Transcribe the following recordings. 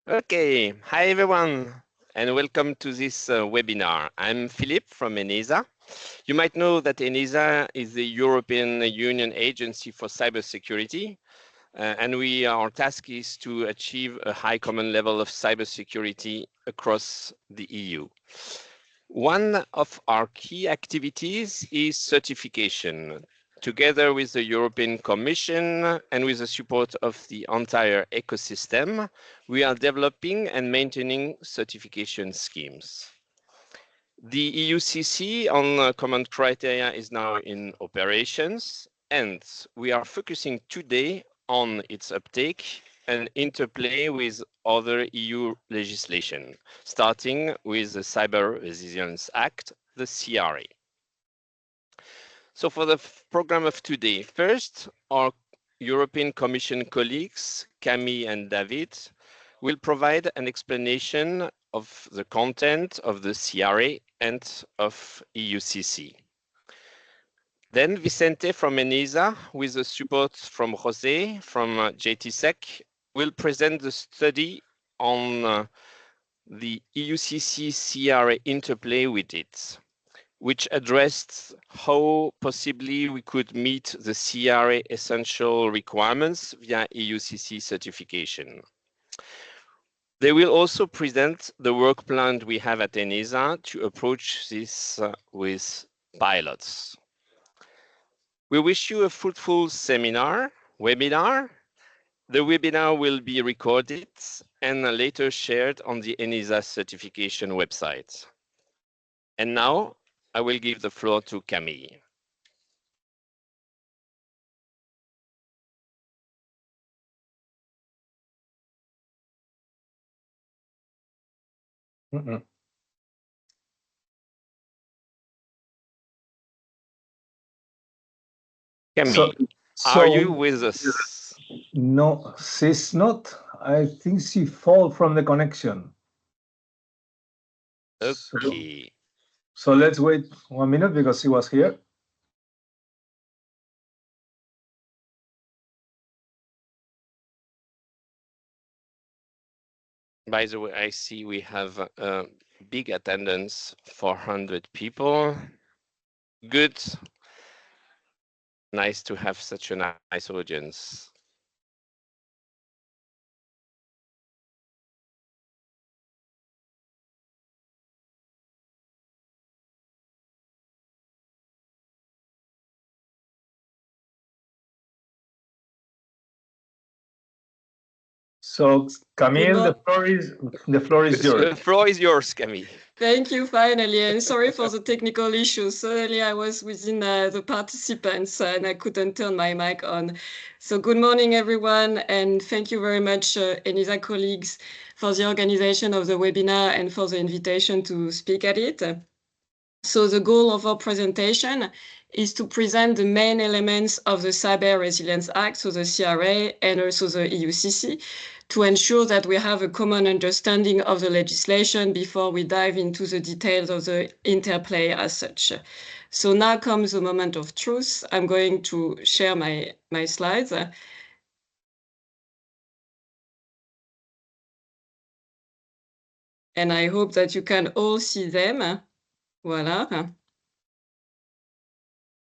Okay, hi everyone, and welcome to this webinar. I'm Philippe from ENISA. You might know that ENISA is the European Union Agency for Cybersecurity, and our task is to achieve a high common level of cybersecurity across the EU. One of our key activities is certification. Together with the European Commission and with the support of the entire ecosystem, we are developing and maintaining certification schemes. The EUCC on common criteria is now in operations, and we are focusing today on its uptake and interplay with other EU legislation, starting with the Cyber Resilience Act, the CRA. So for the program of today, first, our European Commission colleagues, Camille and David, will provide an explanation of the content of the CRA and of EUCC. Then Vicente from ENISA, with the support from José from JTSEC, will present the study on the EUCC CRA interplay with it, which addressed how possibly we could meet the CRA essential requirements via EUCC certification. They will also present the work plan we have at ENISA to approach this with pilots. We wish you a fruitful webinar. The webinar will be recorded and later shared on the ENISA certification website. And now I will give the floor to Camille. Camille, are you with us? No, she's not. I think she fall from the connection. Okay. So let's wait 1 minute because she was here. By the way, I see we have a big attendance, 400 people. Good. Nice to have such a nice audience. So Camille, the floor is yours. The floor is yours, Camille. Thank you, finally, and sorry for the technical issues. Suddenly I was within the participants and I couldn't turn my mic on. So good morning, everyone, and thank you very much, ENISA colleagues, for the organization of the webinar and for the invitation to speak at it. So the goal of our presentation is to present the main elements of the Cyber Resilience Act, so the CRA, and also the EUCC, to ensure that we have a common understanding of the legislation before we dive into the details of the interplay as such. So now comes the moment of truth. I'm going to share my slides. And I hope that you can all see them. Voila.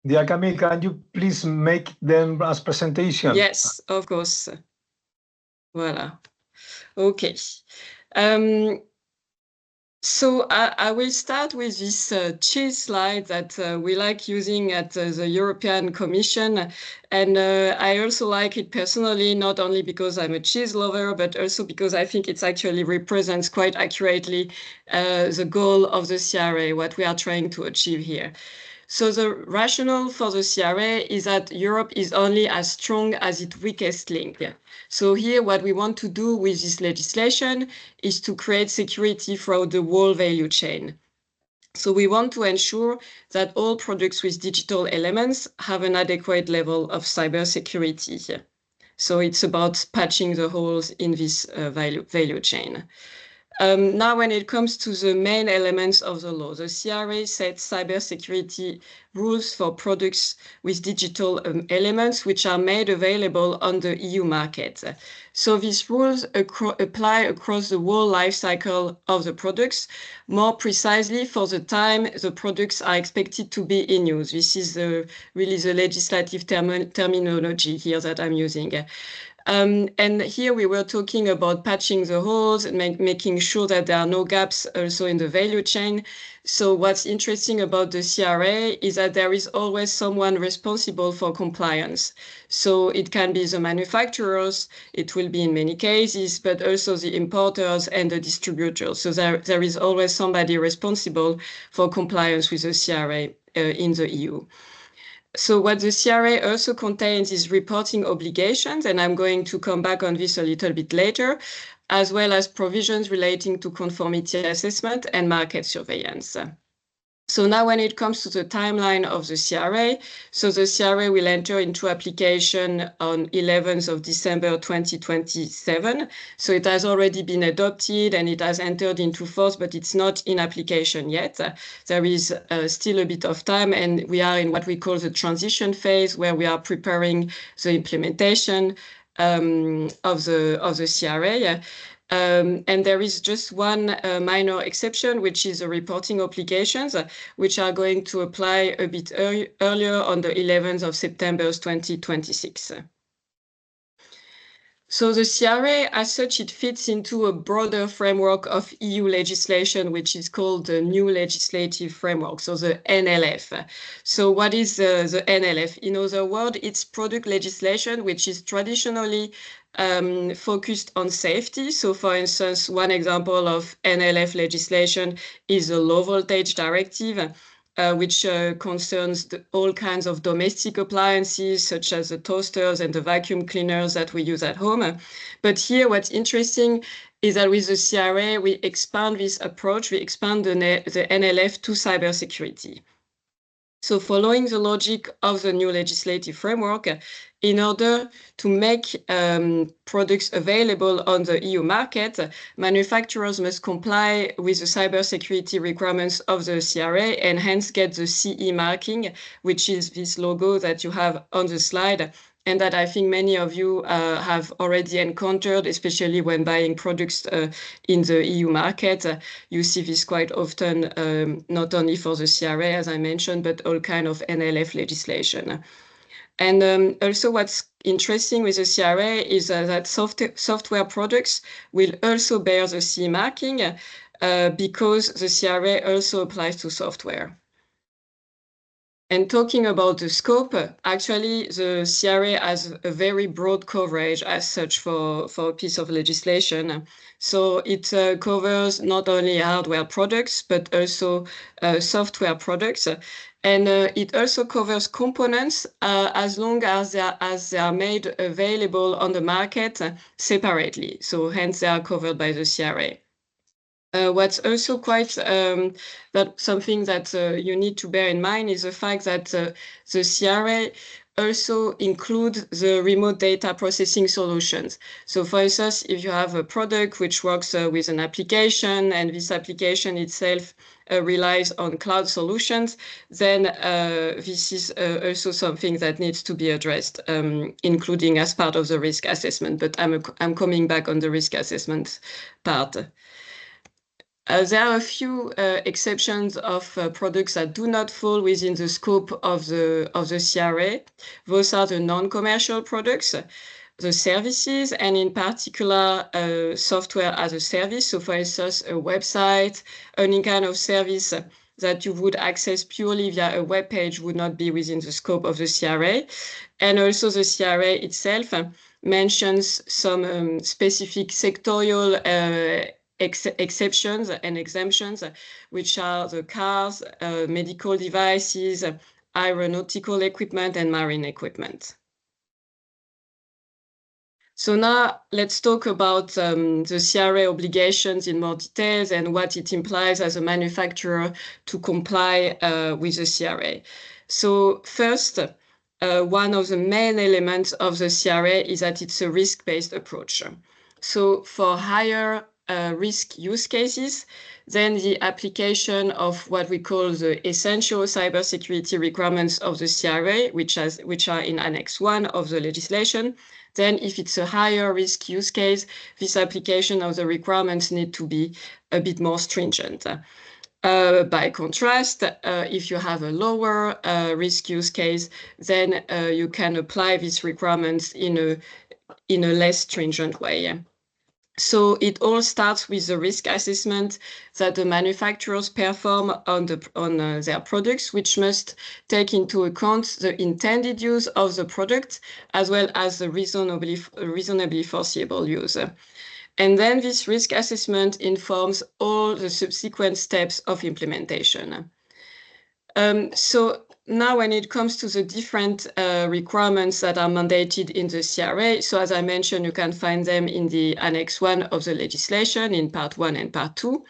Dear Camille, can you please make them as presentation? Yes, of course. Voila. Okay. So I will start with this cheese slide that we like using at the European Commission. And I also like it personally, not only because I'm a cheese lover, but also because I think it actually represents quite accurately the goal of the CRA, what we are trying to achieve here. So the rationale for the CRA is that Europe is only as strong as its weakest link. So here, what we want to do with this legislation is to create security throughout the whole value chain. So we want to ensure that all products with digital elements have an adequate level of cybersecurity. So it's about patching the holes in this value chain. Now, when it comes to the main elements of the law, the CRA sets cybersecurity rules for products with digital elements which are made available on the EU market. So these rules apply across the whole life cycle of the products, more precisely for the time the products are expected to be in use. This is really the legislative terminology here that I'm using. And here we were talking about patching the holes and making sure that there are no gaps also in the value chain. So what's interesting about the CRA is that there is always someone responsible for compliance. So it can be the manufacturers, it will be in many cases, but also the importers and the distributors. So there is always somebody responsible for compliance with the CRA in the EU. So what the CRA also contains is reporting obligations, and I'm going to come back on this a little bit later, as well as provisions relating to conformity assessment and market surveillance. So now when it comes to the timeline of the CRA, so the CRA will enter into application on 11th of December 2027. So it has already been adopted and it has entered into force, but it's not in application yet. There is still a bit of time, and we are in what we call the transition phase, where we are preparing the implementation of the CRA. And there is just one minor exception, which is the reporting obligations, which are going to apply a bit earlier on the 11th of September 2026. So the CRA, as such, it fits into a broader framework of EU legislation, which is called the New Legislative Framework, so the NLF. So what is the NLF? In other words, it's product legislation, which is traditionally focused on safety. So for instance, one example of NLF legislation is the low voltage directive, which concerns all kinds of domestic appliances, such as the toasters and the vacuum cleaners that we use at home. But here, what's interesting is that with the CRA, we expand this approach, we expand the NLF to cybersecurity. So following the logic of the new legislative framework, in order to make products available on the EU market, manufacturers must comply with the cybersecurity requirements of the CRA and hence get the CE marking, which is this logo that you have on the slide, and that I think many of you have already encountered, especially when buying products in the EU market. You see this quite often, not only for the CRA, as I mentioned, but all kind of NLF legislation. And also what's interesting with the CRA is that software products will also bear the CE marking because the CRA also applies to software. And talking about the scope, actually, the CRA has a very broad coverage as such for a piece of legislation. So it covers not only hardware products, but also software products. And it also covers components as long as they are made available on the market separately. So hence they are covered by the CRA. What's also quite something that you need to bear in mind is the fact that the CRA also include the remote data processing solutions. So for instance, if you have a product which works with an application and this application itself relies on cloud solutions, then this is also something that needs to be addressed, including as part of the risk assessment. But I'm coming back on the risk assessment part. There are a few exceptions of products that do not fall within the scope of the CRA. Those are the non-commercial products, the services, and in particular, software as a service. So for instance, a website, any kind of service that you would access purely via a web page would not be within the scope of the CRA. And also the CRA itself mentions some specific sectorial exceptions and exemptions, which are the cars, medical devices, aeronautical equipment, and marine equipment. So now let's talk about the CRA obligations in more details and what it implies as a manufacturer to comply with the CRA. So first, one of the main elements of the CRA is that it's a risk-based approach. So for higher risk use cases, then the application of what we call the essential cybersecurity requirements of the CRA, which are in Annex 1 of the legislation. Then if it's a higher risk use case, this application of the requirements need to be a bit more stringent. By contrast, if you have a lower risk use case, then you can apply these requirements in a less stringent way. So it all starts with the risk assessment that the manufacturers perform on their products, which must take into account the intended use of the product as well as the reasonably foreseeable use. And then this risk assessment informs all the subsequent steps of implementation. So now when it comes to the different requirements that are mandated in the CRA, so as I mentioned, you can find them in the Annex 1 of the legislation in Part 1 and Part 2.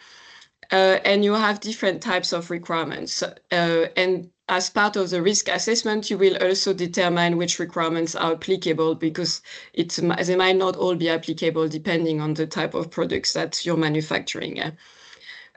And you have different types of requirements. And as part of the risk assessment, you will also determine which requirements are applicable, because they might not all be applicable depending on the type of products that you're manufacturing.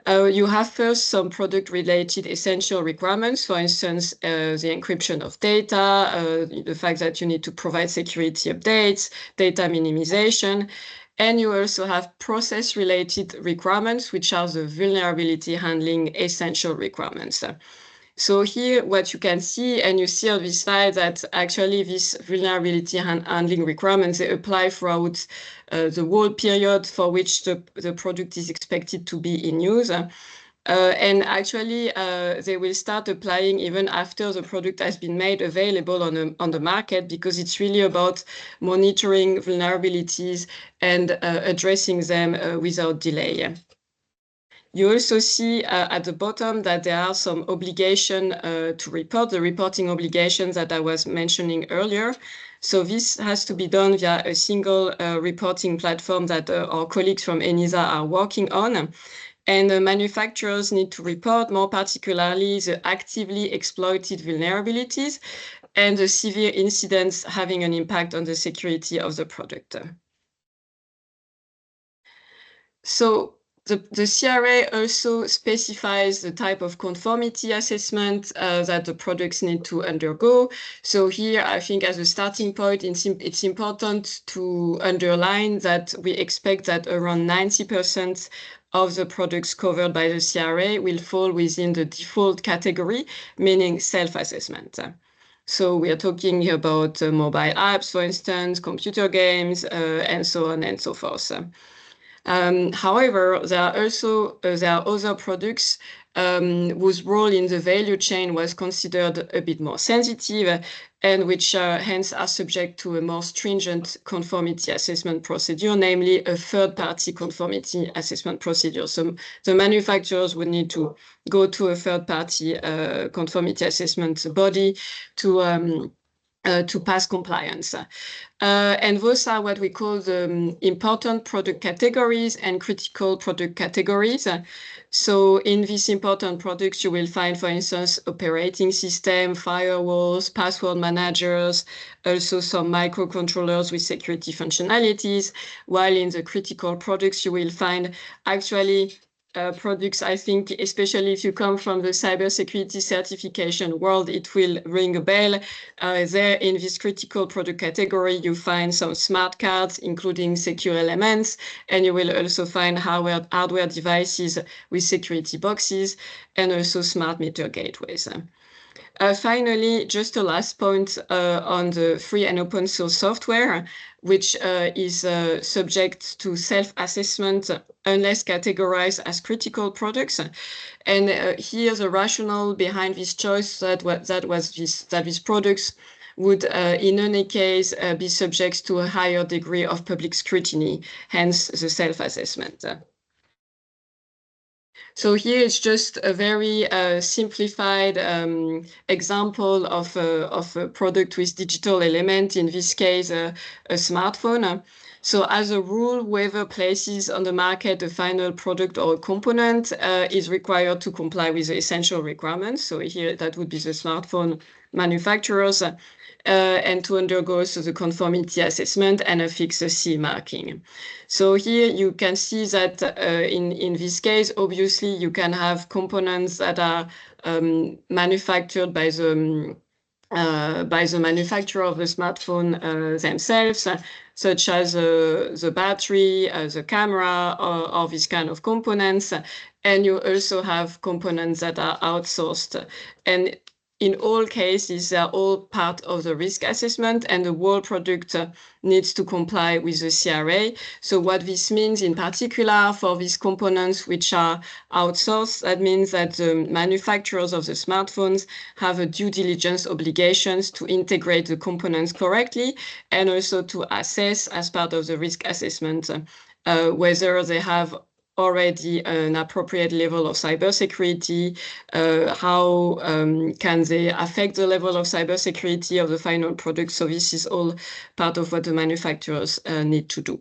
You have first some product-related essential requirements, for instance, the encryption of data, the fact that you need to provide security updates, data minimization. And you also have process-related requirements, which are the vulnerability handling essential requirements. So here, what you can see, and you see on this slide, that actually these vulnerability handling requirements, they apply throughout the whole period for which the product is expected to be in use. And actually, they will start applying even after the product has been made available on the market, because it's really about monitoring vulnerabilities and addressing them without delay. You also see at the bottom that there are some obligation to report, the reporting obligations that I was mentioning earlier. So this has to be done via a single reporting platform that our colleagues from ENISA are working on. And the manufacturers need to report more particularly the actively exploited vulnerabilities and the severe incidents having an impact on the security of the product. So the CRA also specifies the type of conformity assessment that the products need to undergo. So here, I think as a starting point, it's important to underline that we expect that around 90% of the products covered by the CRA will fall within the default category, meaning self-assessment. So we are talking about mobile apps, for instance, computer games, and so on and so forth. However, there are other products whose role in the value chain was considered a bit more sensitive, and which hence are subject to a more stringent conformity assessment procedure, namely a third-party conformity assessment procedure. So the manufacturers would need to go to a third-party conformity assessment body to pass compliance. And those are what we call the important product categories and critical product categories. So in these important products, you will find, for instance, operating system, firewalls, password managers, also some microcontrollers with security functionalities, while in the critical products, you will find actually products, I think, especially if you come from the cybersecurity certification world, it will ring a bell. There in this critical product category, you find some smart cards, including secure elements, and you will also find hardware devices with security boxes, and also smart meter gateways. Finally, just a last point on the free and open source software, which is subject to self-assessment unless categorized as critical products. And here the rationale behind this choice that these products would in any case be subject to a higher degree of public scrutiny, hence the self-assessment. So here it's just a very simplified example of a product with digital element, in this case a smartphone. So as a rule, whoever places on the market a final product or a component is required to comply with the essential requirements. So here that would be the smartphone manufacturers, and to undergo also the conformity assessment and affix the CE marking. So here you can see that in this case, obviously you can have components that are manufactured by the manufacturer of the smartphone themselves, such as the battery, the camera, or this kind of components. And you also have components that are outsourced. And in all cases, they are all part of the risk assessment, and the whole product needs to comply with the CRA. So what this means in particular for these components which are outsourced, that means that the manufacturers of the smartphones have a due diligence obligations to integrate the components correctly, and also to assess as part of the risk assessment whether they have already an appropriate level of cybersecurity, how can they affect the level of cybersecurity of the final product. So this is all part of what the manufacturers need to do.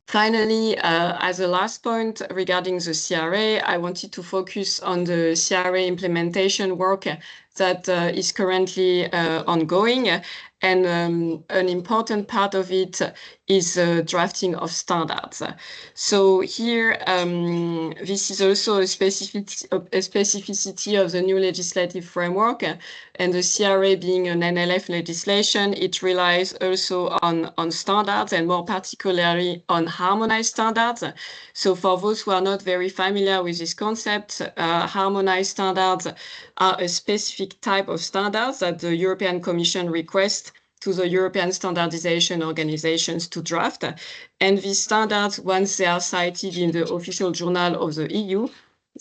Finally, as a last point regarding the CRA, I wanted to focus on the CRA implementation work that is currently ongoing. And an important part of it is drafting of standards. So here, this is also a specificity of the new legislative framework. And the CRA being an NLF legislation, it relies also on standards, and more particularly on harmonized standards. So for those who are not very familiar with this concept, harmonized standards are a specific type of standards that the European Commission requests to the European standardization organizations to draft. And these standards, once they are cited in the official journal of the EU,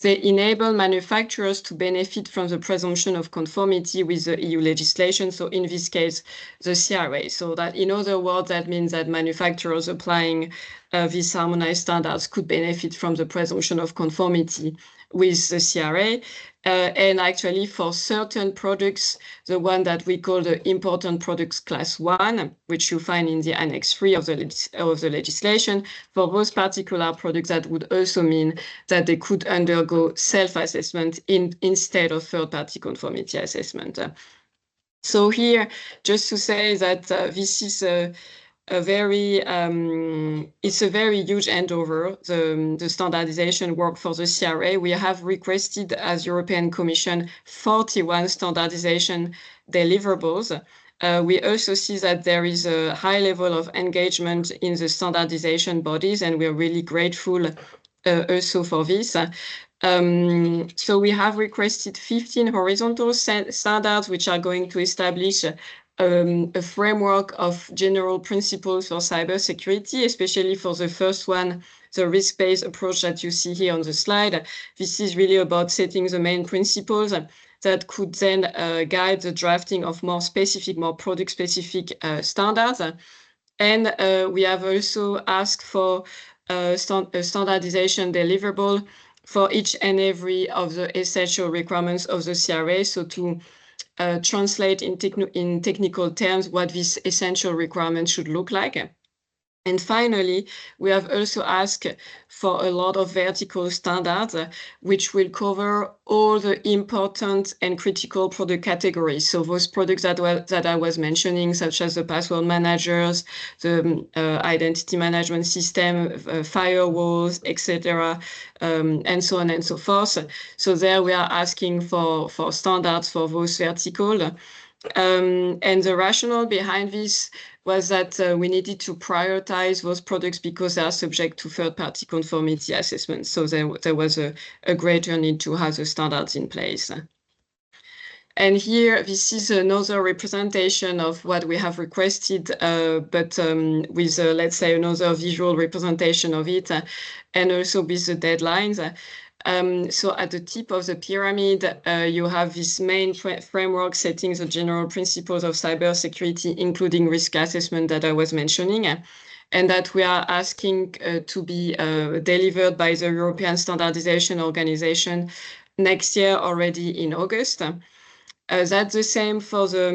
they enable manufacturers to benefit from the presumption of conformity with the EU legislation. So in this case, the CRA. So that, in other words, that means that manufacturers applying these harmonized standards could benefit from the presumption of conformity with the CRA. And actually, for certain products, the one that we call the important products class 1, which you find in the Annex 3 of the legislation, for those particular products, that would also mean that they could undergo self-assessment instead of third-party conformity assessment. So here, just to say that this is it's a very huge endeavor, the standardization work for the CRA. We have requested as European Commission 41 standardization deliverables. We also see that there is a high level of engagement in the standardization bodies, and we are really grateful also for this. So we have requested 15 horizontal standards, which are going to establish a framework of general principles for cybersecurity, especially for the first one, the risk-based approach that you see here on the slide. This is really about setting the main principles that could then guide the drafting of more specific, more product-specific standards. And we have also asked for a standardization deliverable for each and every of the essential requirements of the CRA, so to translate in technical terms what these essential requirements should look like. And finally, we have also asked for a lot of vertical standards, which will cover all the important and critical product categories. So those products that I was mentioning, such as the password managers, the identity management system, firewalls, etc., and so on and so forth. So there we are asking for standards for those vertical. And the rationale behind this was that we needed to prioritize those products because they are subject to third-party conformity assessment. So there was a greater need to have the standards in place. And here, this is another representation of what we have requested, but with, let's say, another visual representation of it, and also with the deadlines. So at the tip of the pyramid, you have this main framework setting the general principles of cybersecurity, including risk assessment that I was mentioning, and that we are asking to be delivered by the European Standardization Organization next year, already in August. That's the same for the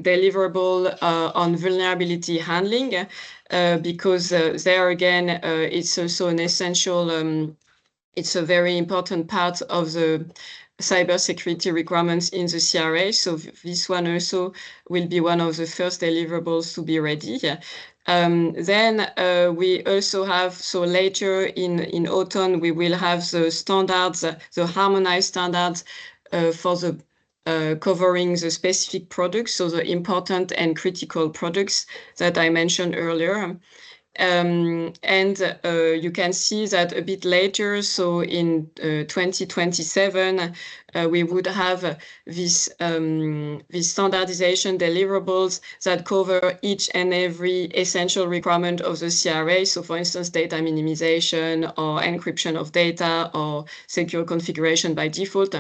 deliverable on vulnerability handling, because there again, it's also an essential it's a very important part of the cybersecurity requirements in the CRA. So this one also will be one of the first deliverables to be ready. Then we also have, so later in autumn, we will have the standards, the harmonized standards for the covering the specific products, so the important and critical products that I mentioned earlier. And you can see that a bit later, so in 2027, we would have these standardization deliverables that cover each and every essential requirement of the CRA. So for instance, data minimization or encryption of data or secure configuration by default.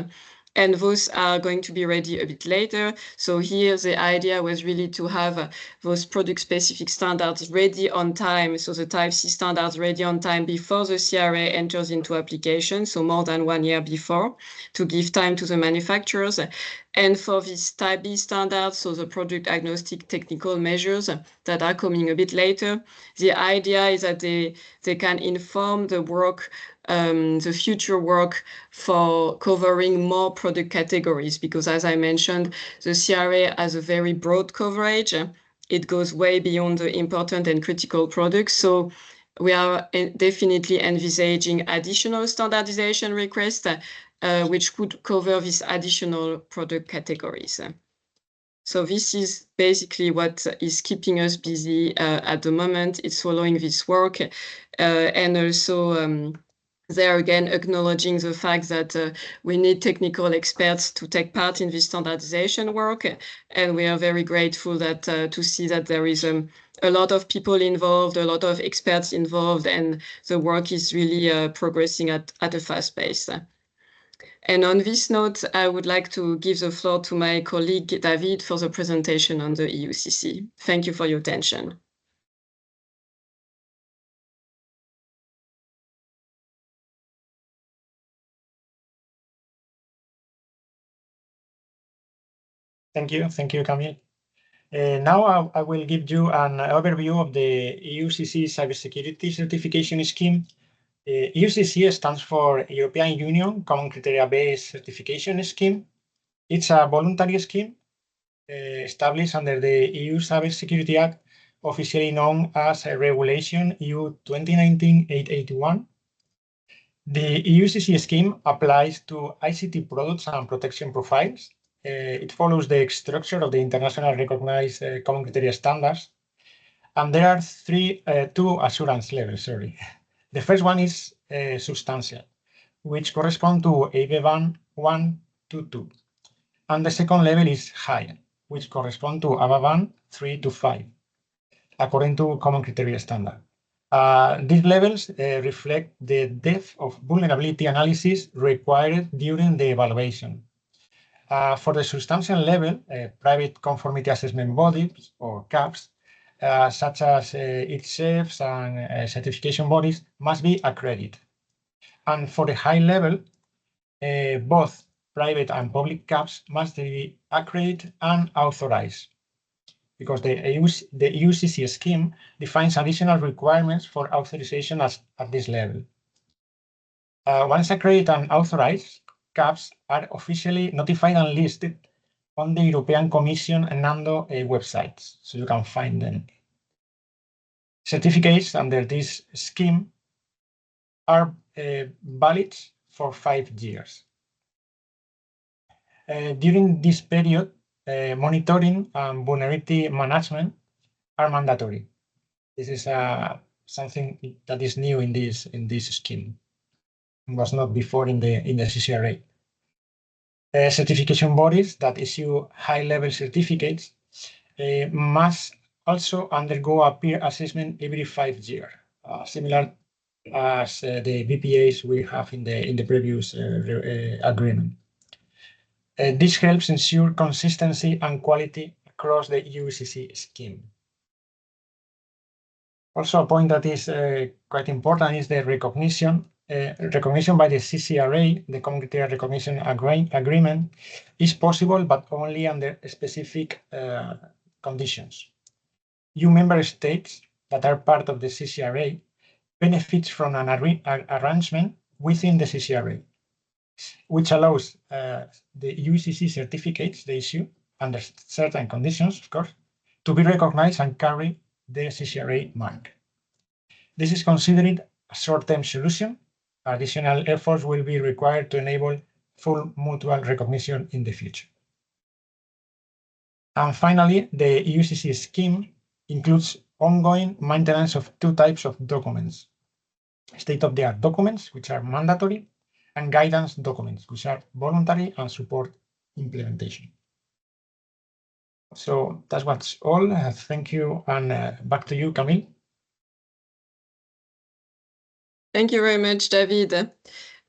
And those are going to be ready a bit later. So here the idea was really to have those product-specific standards ready on time. So the Type C standards ready on time before the CRA enters into application, so more than 1 year before, to give time to the manufacturers. And for these Type B standards, so the product agnostic technical measures that are coming a bit later, the idea is that they can inform the work, the future work for covering more product categories, because as I mentioned, the CRA has a very broad coverage. It goes way beyond the important and critical products. So we are definitely envisaging additional standardization requests, which could cover these additional product categories. So this is basically what is keeping us busy at the moment. It's following this work and also there again, acknowledging the fact that we need technical experts to take part in this standardization work. And we are very grateful that to see that there is a lot of people involved, a lot of experts involved, and the work is really progressing at a fast pace. And on this note, I would like to give the floor to my colleague David for the presentation on the EUCC. Thank you for your attention. Thank you, Camille. Now I will give you an overview of the EUCC Cybersecurity Certification Scheme. EUCC stands for European Union Common Criteria-Based Certification Scheme. It's a voluntary scheme established under the EU Cybersecurity Act, officially known as Regulation EU 2019-881. The EUCC scheme applies to ICT products and protection profiles. It follows the structure of the international recognized common criteria standards. And there are two assurance levels, The first one is substantial, which corresponds to ABE-1 1 to 2. And the second level is high, which corresponds to ABE-1 3 to 5, according to common criteria standard. These levels reflect the depth of vulnerability analysis required during the evaluation. For the substantial level, private conformity assessment bodies, or CAPs, such as ITSEFs and certification bodies, must be accredited. And for the high level, both private and public CAPs must be accredited and authorized, because the EUCC scheme defines additional requirements for authorization at this level. Once accredited and authorized, CAPs are officially notified and listed on the European Commission and NANDO websites, so you can find them. Certificates under this scheme are valid for 5 years. During this period, monitoring and vulnerability management are mandatory. This is something that is new in this scheme. It was not before in the CCRA. Certification bodies that issue high-level certificates must also undergo a peer assessment every 5 years, similar as the BPAs we have in the previous agreement. This helps ensure consistency and quality across the EUCC scheme. Also, a point that is quite important is the recognition by the CCRA, the Common Criteria Recognition Agreement, is possible, but only under specific conditions. EU member states that are part of the CCRA benefit from an arrangement within the CCRA. which allows the EUCC certificates they issue under certain conditions, of course, to be recognized and carry the CCRA mark. This is considered a short-term solution. Additional efforts will be required to enable full mutual recognition in the future. And finally, the EUCC scheme includes ongoing maintenance of two types of documents: state-of-the-art documents, which are mandatory, and guidance documents, which are voluntary and support implementation. So that's what's all. Thank you, and back to you, Camille. Thank you very much, David.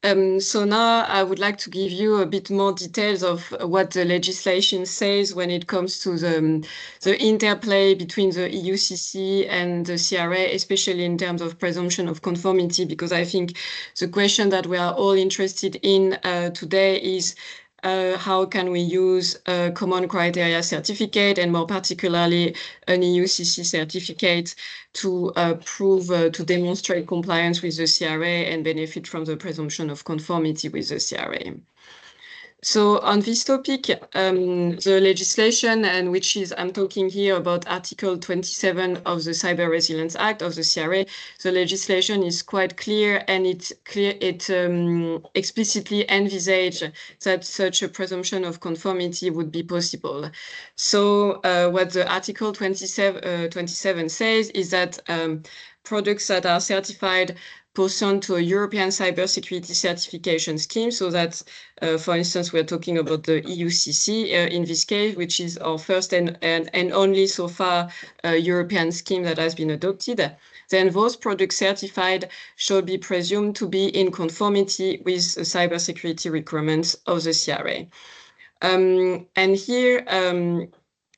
So now I would like to give you a bit more details of what the legislation says when it comes to the interplay between the EUCC and the CRA, especially in terms of presumption of conformity, because I think the question that we are all interested in today is how can we use a common criteria certificate, and more particularly an EUCC certificate, to to demonstrate compliance with the CRA and benefit from the presumption of conformity with the CRA. So on this topic, the legislation, and which is, I'm talking here about Article 27 of the Cyber Resilience Act of the CRA, the legislation is quite clear, and it explicitly envisages that such a presumption of conformity would be possible. So what the Article 27 says is that products that are certified pursuant to a European cybersecurity certification scheme. So that, for instance, we're talking about the EUCC in this case, which is our first and only so far European scheme that has been adopted. Then those products certified shall be presumed to be in conformity with the cybersecurity requirements of the CRA. And here,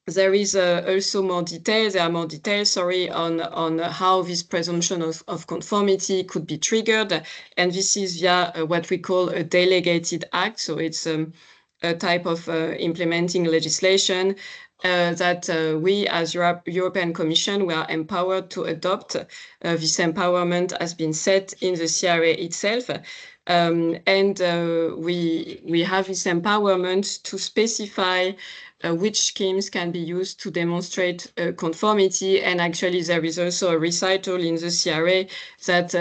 there is also more details. There are more details, sorry, on how this presumption of conformity could be triggered, and this is via what we call a delegated act. So it's a type of implementing legislation that we, as European Commission, we are empowered to adopt. This empowerment has been set in the CRA itself. And we have this empowerment to specify which schemes can be used to demonstrate conformity. And actually, there is also a recital in the CRA that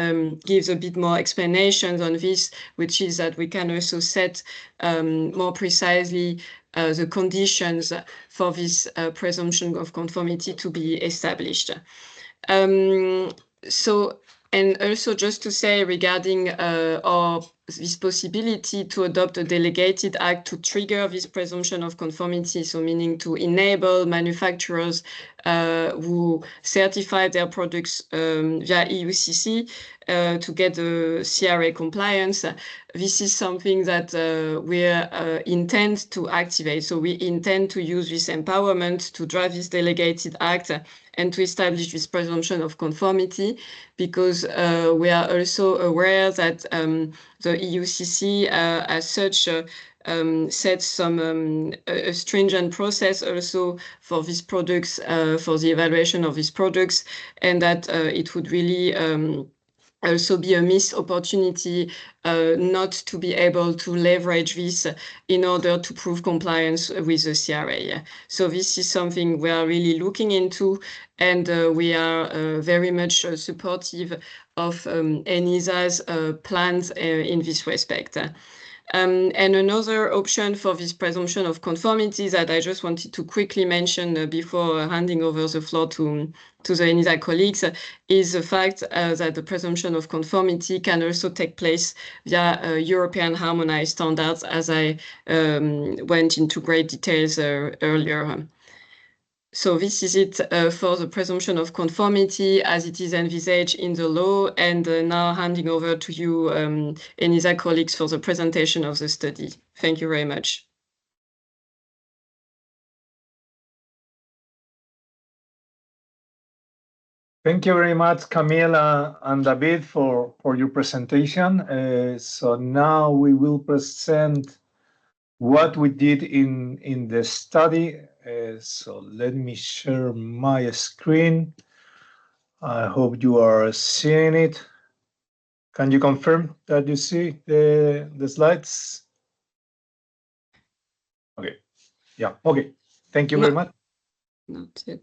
gives a bit more explanations on this, which is that we can also set more precisely the conditions for this presumption of conformity to be established. And also just to say regarding this possibility to adopt a delegated act to trigger this presumption of conformity, so meaning to enable manufacturers who certify their products via EUCC to get the CRA compliance. This is something that we intend to activate. So we intend to use this empowerment to drive this delegated act and to establish this presumption of conformity, because we are also aware that the EUCC as such sets some a stringent process also for these products, for the evaluation of these products, and that it would really also be a missed opportunity not to be able to leverage this in order to prove compliance with the CRA. So this is something we are really looking into, and we are very much supportive of ENISA's plans in this respect. And another option for this presumption of conformity that I just wanted to quickly mention before handing over the floor to the ENISA colleagues is the fact that the presumption of conformity can also take place via European harmonized standards, as I went into great details earlier. So this is it for the presumption of conformity as it is envisaged in the law. And now handing over to you, ENISA colleagues, for the presentation of the study. Thank you very much. Thank you very much, Camila and David, for your presentation. So now we will present what we did in the study. So let me share my screen. I hope you are seeing it. Can you confirm that you see the slides? Okay. Yeah. Okay. Thank you very much. Not yet.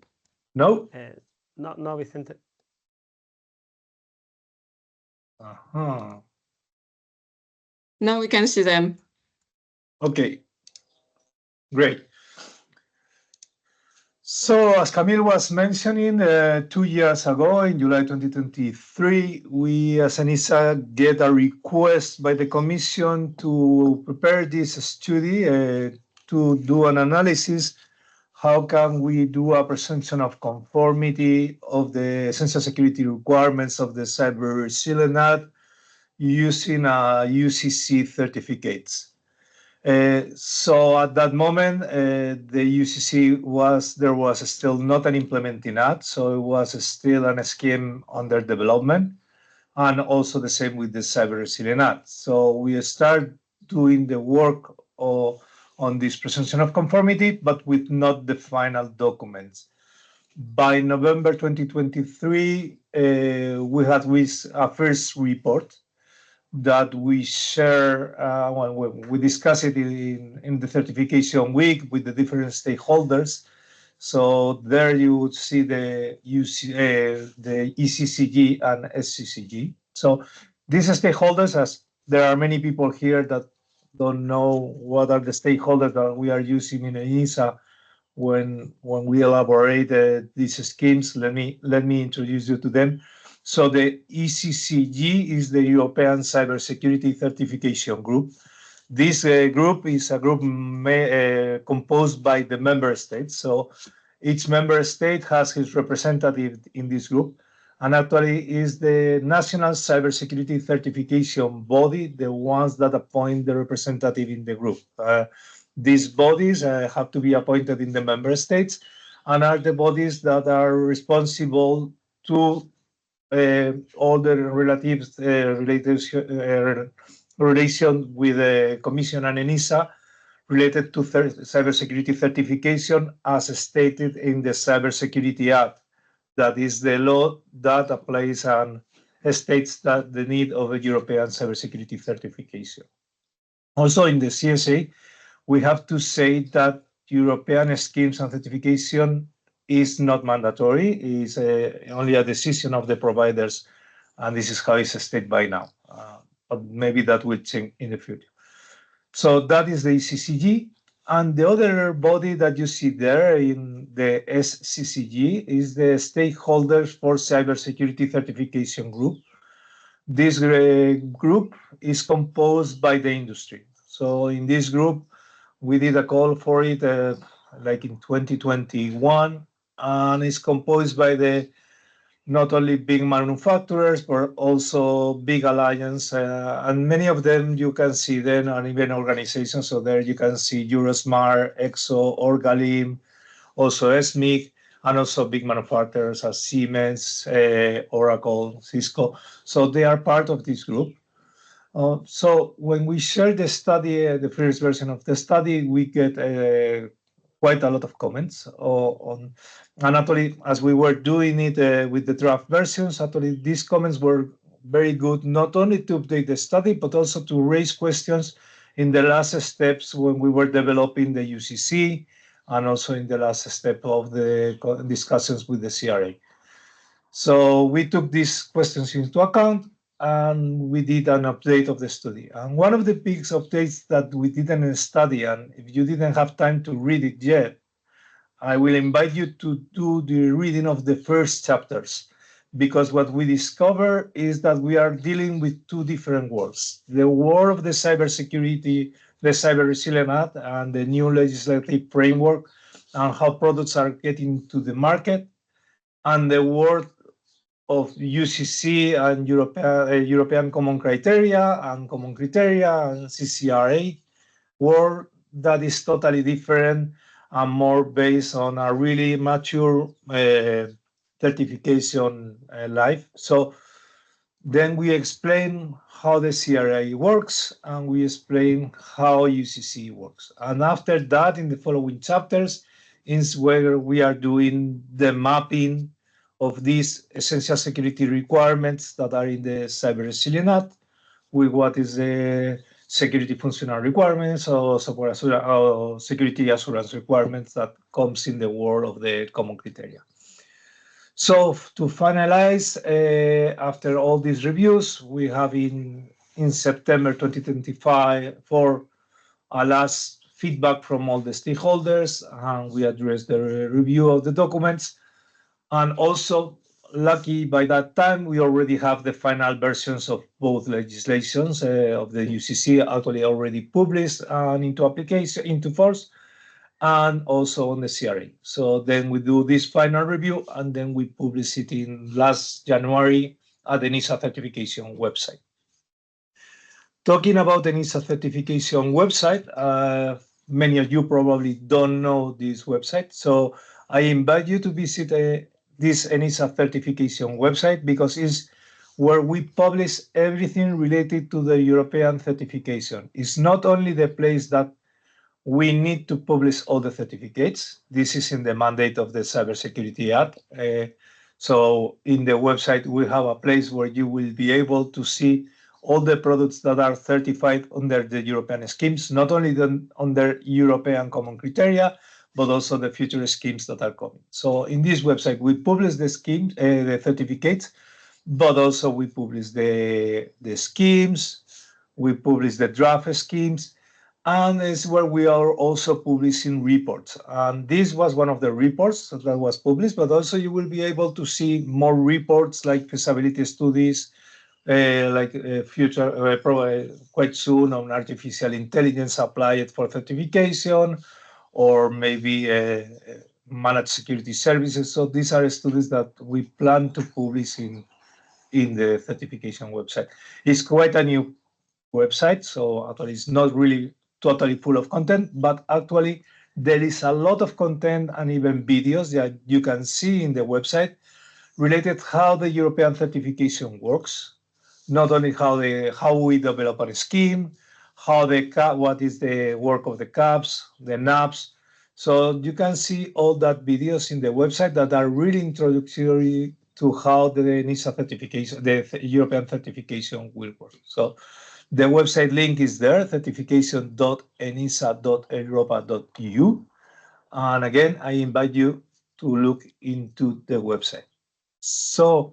No? No, Vicente. Now we can see them. Okay. Great. So, as Camille was mentioning, 2 years ago, in July 2023, we as ENISA get a request by the Commission to prepare this study to do an analysis. How can we do a presumption of conformity of the essential security requirements of the Cyber Resilient Act using EUCC certificates? So at that moment, the EUCC there was still not an implementing act, so it was still a scheme under development, and also the same with the Cyber Resilient Act. So we start doing the work on this presumption of conformity, but with not the final documents. By November 2023, we had a first report that we share, we discuss it in the certification week with the different stakeholders. So there you would see the ECCG and SCCG. So these stakeholders, as there are many people here that don't know what are the stakeholders that we are using in ENISA when we elaborate these schemes, let me introduce you to them. So the ECCG is the European Cybersecurity Certification Group. This group is a group composed by the member states. So each member state has his representative in this group, and actually is the national cybersecurity certification body, the ones that appoint the representative in the group. These bodies have to be appointed in the member states and are the bodies that are responsible to all the relation with the Commission and ENISA related to cybersecurity certification as stated in the Cybersecurity Act. That is the law that applies and states that the need of a European cybersecurity certification. Also in the CSA, we have to say that European schemes and certification is not mandatory, is only a decision of the providers, and this is how it's stated by now. But maybe that will change in the future. So that is the ECCG, and the other body that you see there in the SCCG is the Stakeholders for Cybersecurity Certification Group. This group is composed by the industry. So in this group, we did a call for it like in 2021, and it's composed by the not only big manufacturers, but also big alliance, and many of them you can see them and even organizations. So there you can see Eurosmart, EXO, Orgalim, also SMIC, and also big manufacturers as Siemens, Oracle, Cisco. So they are part of this group. So when we share the study, the first version of the study, we get quite a lot of comments on, and actually, as we were doing it with the draft versions, actually these comments were very good, not only to update the study, but also to raise questions in the last steps when we were developing the EUCC, and also in the last step of the discussions with the CRA. So we took these questions into account, and we did an update of the study. And one of the big updates that we did in the study, and if you didn't have time to read it yet, I will invite you to do the reading of the first chapters, because what we discover is that we are dealing with two different worlds. The world of the cybersecurity, the Cyber Resilient Act, and the new legislative framework, and how products are getting to the market, and the world of UCC and European Common Criteria and CCRA world that is totally different and more based on a really mature certification life. So then we explain how the CRA works, and we explain how UCC works. And after that, in the following chapters, is where we are doing the mapping of these essential security requirements that are in the Cyber Resilience Act, with what is the security functional requirements or security assurance requirements that comes in the world of the common criteria. So to finalize, after all these reviews, we have in September 2025 for a last feedback from all the stakeholders, and we addressed the review of the documents. And also, lucky by that time, we already have the final versions of both legislations of the EUCC actually already published and into force, and also on the CRA. So then we do this final review, and then we publish it in last January at the ENISA certification website. Talking about the ENISA certification website, many of you probably don't know this website. So I invite you to visit this ENISA certification website, because it's where we publish everything related to the European certification. It's not only the place that we need to publish all the certificates. This is in the mandate of the Cybersecurity Act. So in the website, we have a place where you will be able to see all the products that are certified under the European schemes, not only under European common criteria, but also the future schemes that are coming. So in this website, we publish the schemes, the certificates, but also we publish the schemes, we publish the draft schemes, and it's where we are also publishing reports. And this was one of the reports that was published, but also you will be able to see more reports like feasibility studies, future, quite soon, on artificial intelligence applied for certification, or maybe managed security services. So these are studies that we plan to publish in the certification website. It's quite a new website, so actually it's not really totally full of content, but actually there is a lot of content and even videos that you can see in the website related how the European certification works, not only how we develop a scheme, what is the work of the CAPs, the NAPs. So you can see all that videos in the website that are really introductory to how the ENISA certification, the European certification will work. So the website link is there, certification.enisa.europa.eu. And again, I invite you to look into the website. So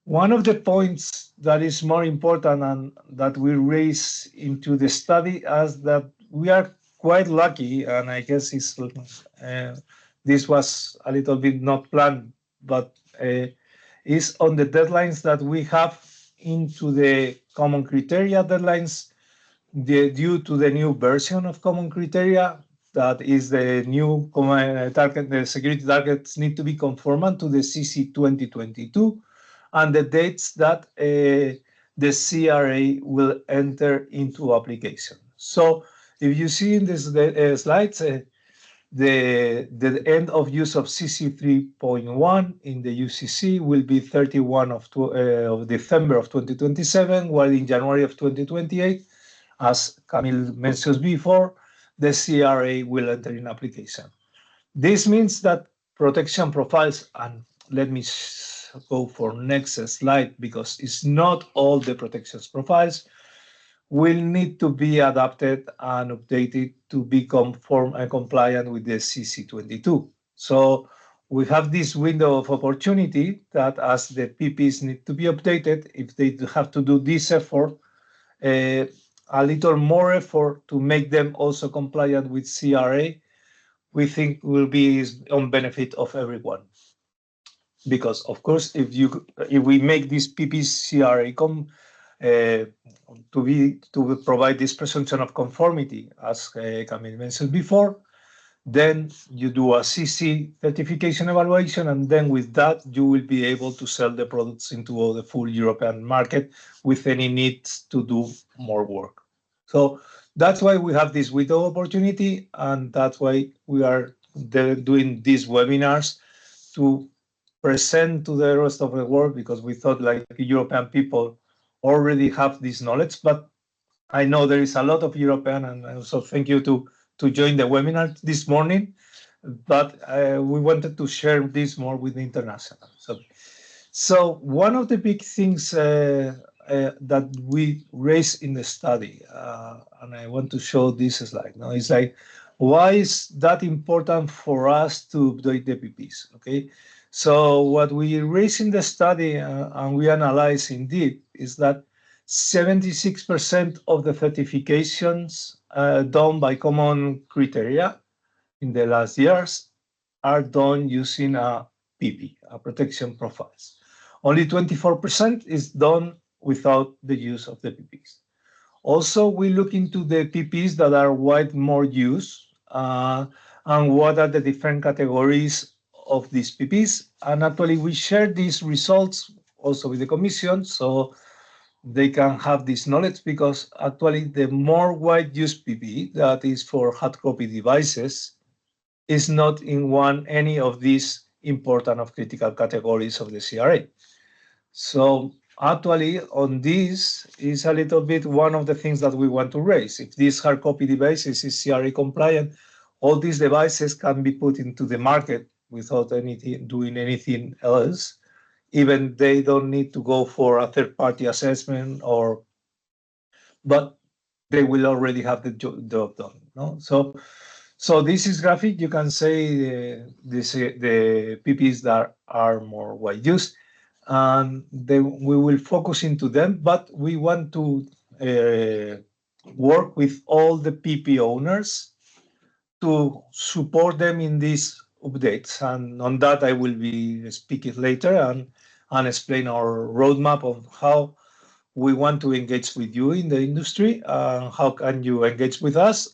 one of the points that is more important and that we raise into the study is that we are quite lucky, and I guess it's, this was a little bit not planned, but is on the deadlines that we have into the common criteria deadlines, due to the new version of common criteria, that is the new target, the security targets need to be conformant to the CC 2022, and the dates that the CRA will enter into application. So if you see in this slides, the end of use of CC 3.1 in the EUCC will be 31 of December of 2027, while in January of 2028, as Camille mentioned before, the CRA will enter in application. This means that protection profiles, and let me go for next slide, because it's not all the protections profiles, will need to be adapted and updated to be compliant with the CC22. So we have this window of opportunity that as the PPs need to be updated, if they have to do this effort, a little more effort to make them also compliant with CRA, we think will be on benefit of everyone. Because of course, if we make this PPs CRA to provide this presumption of conformity, as Camille mentioned before, then you do a CC certification evaluation, and then with that, you will be able to sell the products into the full European market with any needs to do more work. So that's why we have this window opportunity, and that's why we are doing these webinars to present to the rest of the world, because we thought like European people already have this knowledge, but I know there is a lot of European, and also thank you to join the webinar this morning. but we wanted to share this more with the international. So one of the big things that we raised in the study, and I want to show this slide now, is like, why is that important for us to update the PPs? Okay, so what we raised in the study and we analyze indeed is that 76% of the certifications done by common criteria in the last years are done using a PP, a protection profiles. Only 24% is done without the use of the PPs. Also, we look into the PPs that are more used and what are the different categories of these PPs. And actually, we share these results also with the Commission, so they can have this knowledge, because actually the more wide used PP, that is for hard copy devices, is not in any of these important of critical categories of the CRA. So actually on this is a little bit one of the things that we want to raise. If this hard copy devices is CRA compliant, all these devices can be put into the market without doing anything else. Even they don't need to go for a third-party assessment, but they will already have the job done. No? So this is graphic. You can say the PPs that are more wide used, and we will focus into them. But we want to work with all the PP owners to support them in these updates. And on that, I will be speaking later and explain our roadmap of how we want to engage with you in the industry. How can you engage with us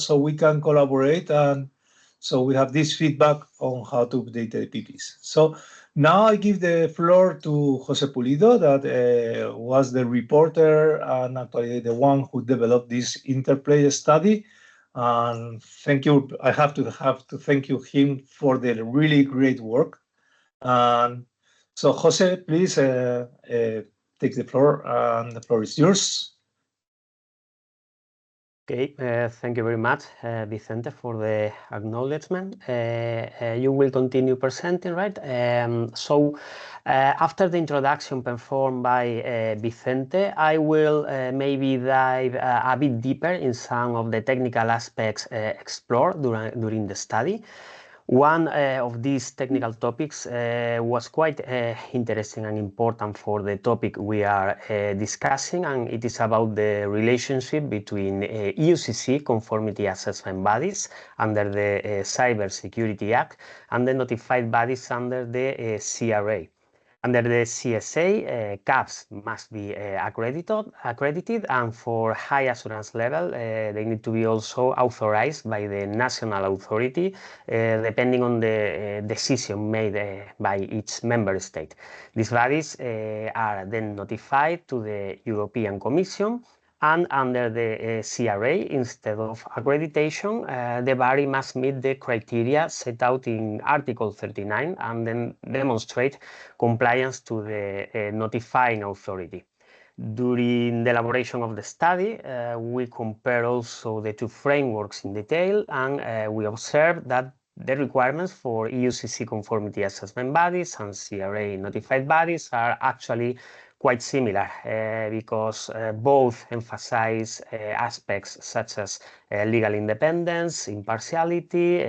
so we can collaborate, and so we have this feedback on how to update the PPs. So now I give the floor to Jose Pulido, that was the reporter and actually the one who developed this Interplay study. And thank you. I have to thank him for the really great work. And so Jose, please take the floor, and the floor is yours. Okay, thank you very much, Vicente, for the acknowledgement. You will continue presenting, right? After the introduction performed by Vicente, I will maybe dive a bit deeper in some of the technical aspects explored during the study. One of these technical topics was quite interesting and important for the topic we are discussing, and it is about the relationship between EUCC conformity assessment bodies under the Cybersecurity Act and the notified bodies under the CRA. Under the CSA, CAPs must be accredited, and for high assurance level, they need to be also authorized by the national authority, depending on the decision made by each member state. These bodies are then notified to the European Commission, and under the CRA, instead of accreditation, the body must meet the criteria set out in Article 39 and then demonstrate compliance to the notifying authority. During the elaboration of the study, we compare also the two frameworks in detail, and we observed that the requirements for EUCC conformity assessment bodies and CRA notified bodies are actually quite similar, because both emphasize aspects such as legal independence, impartiality,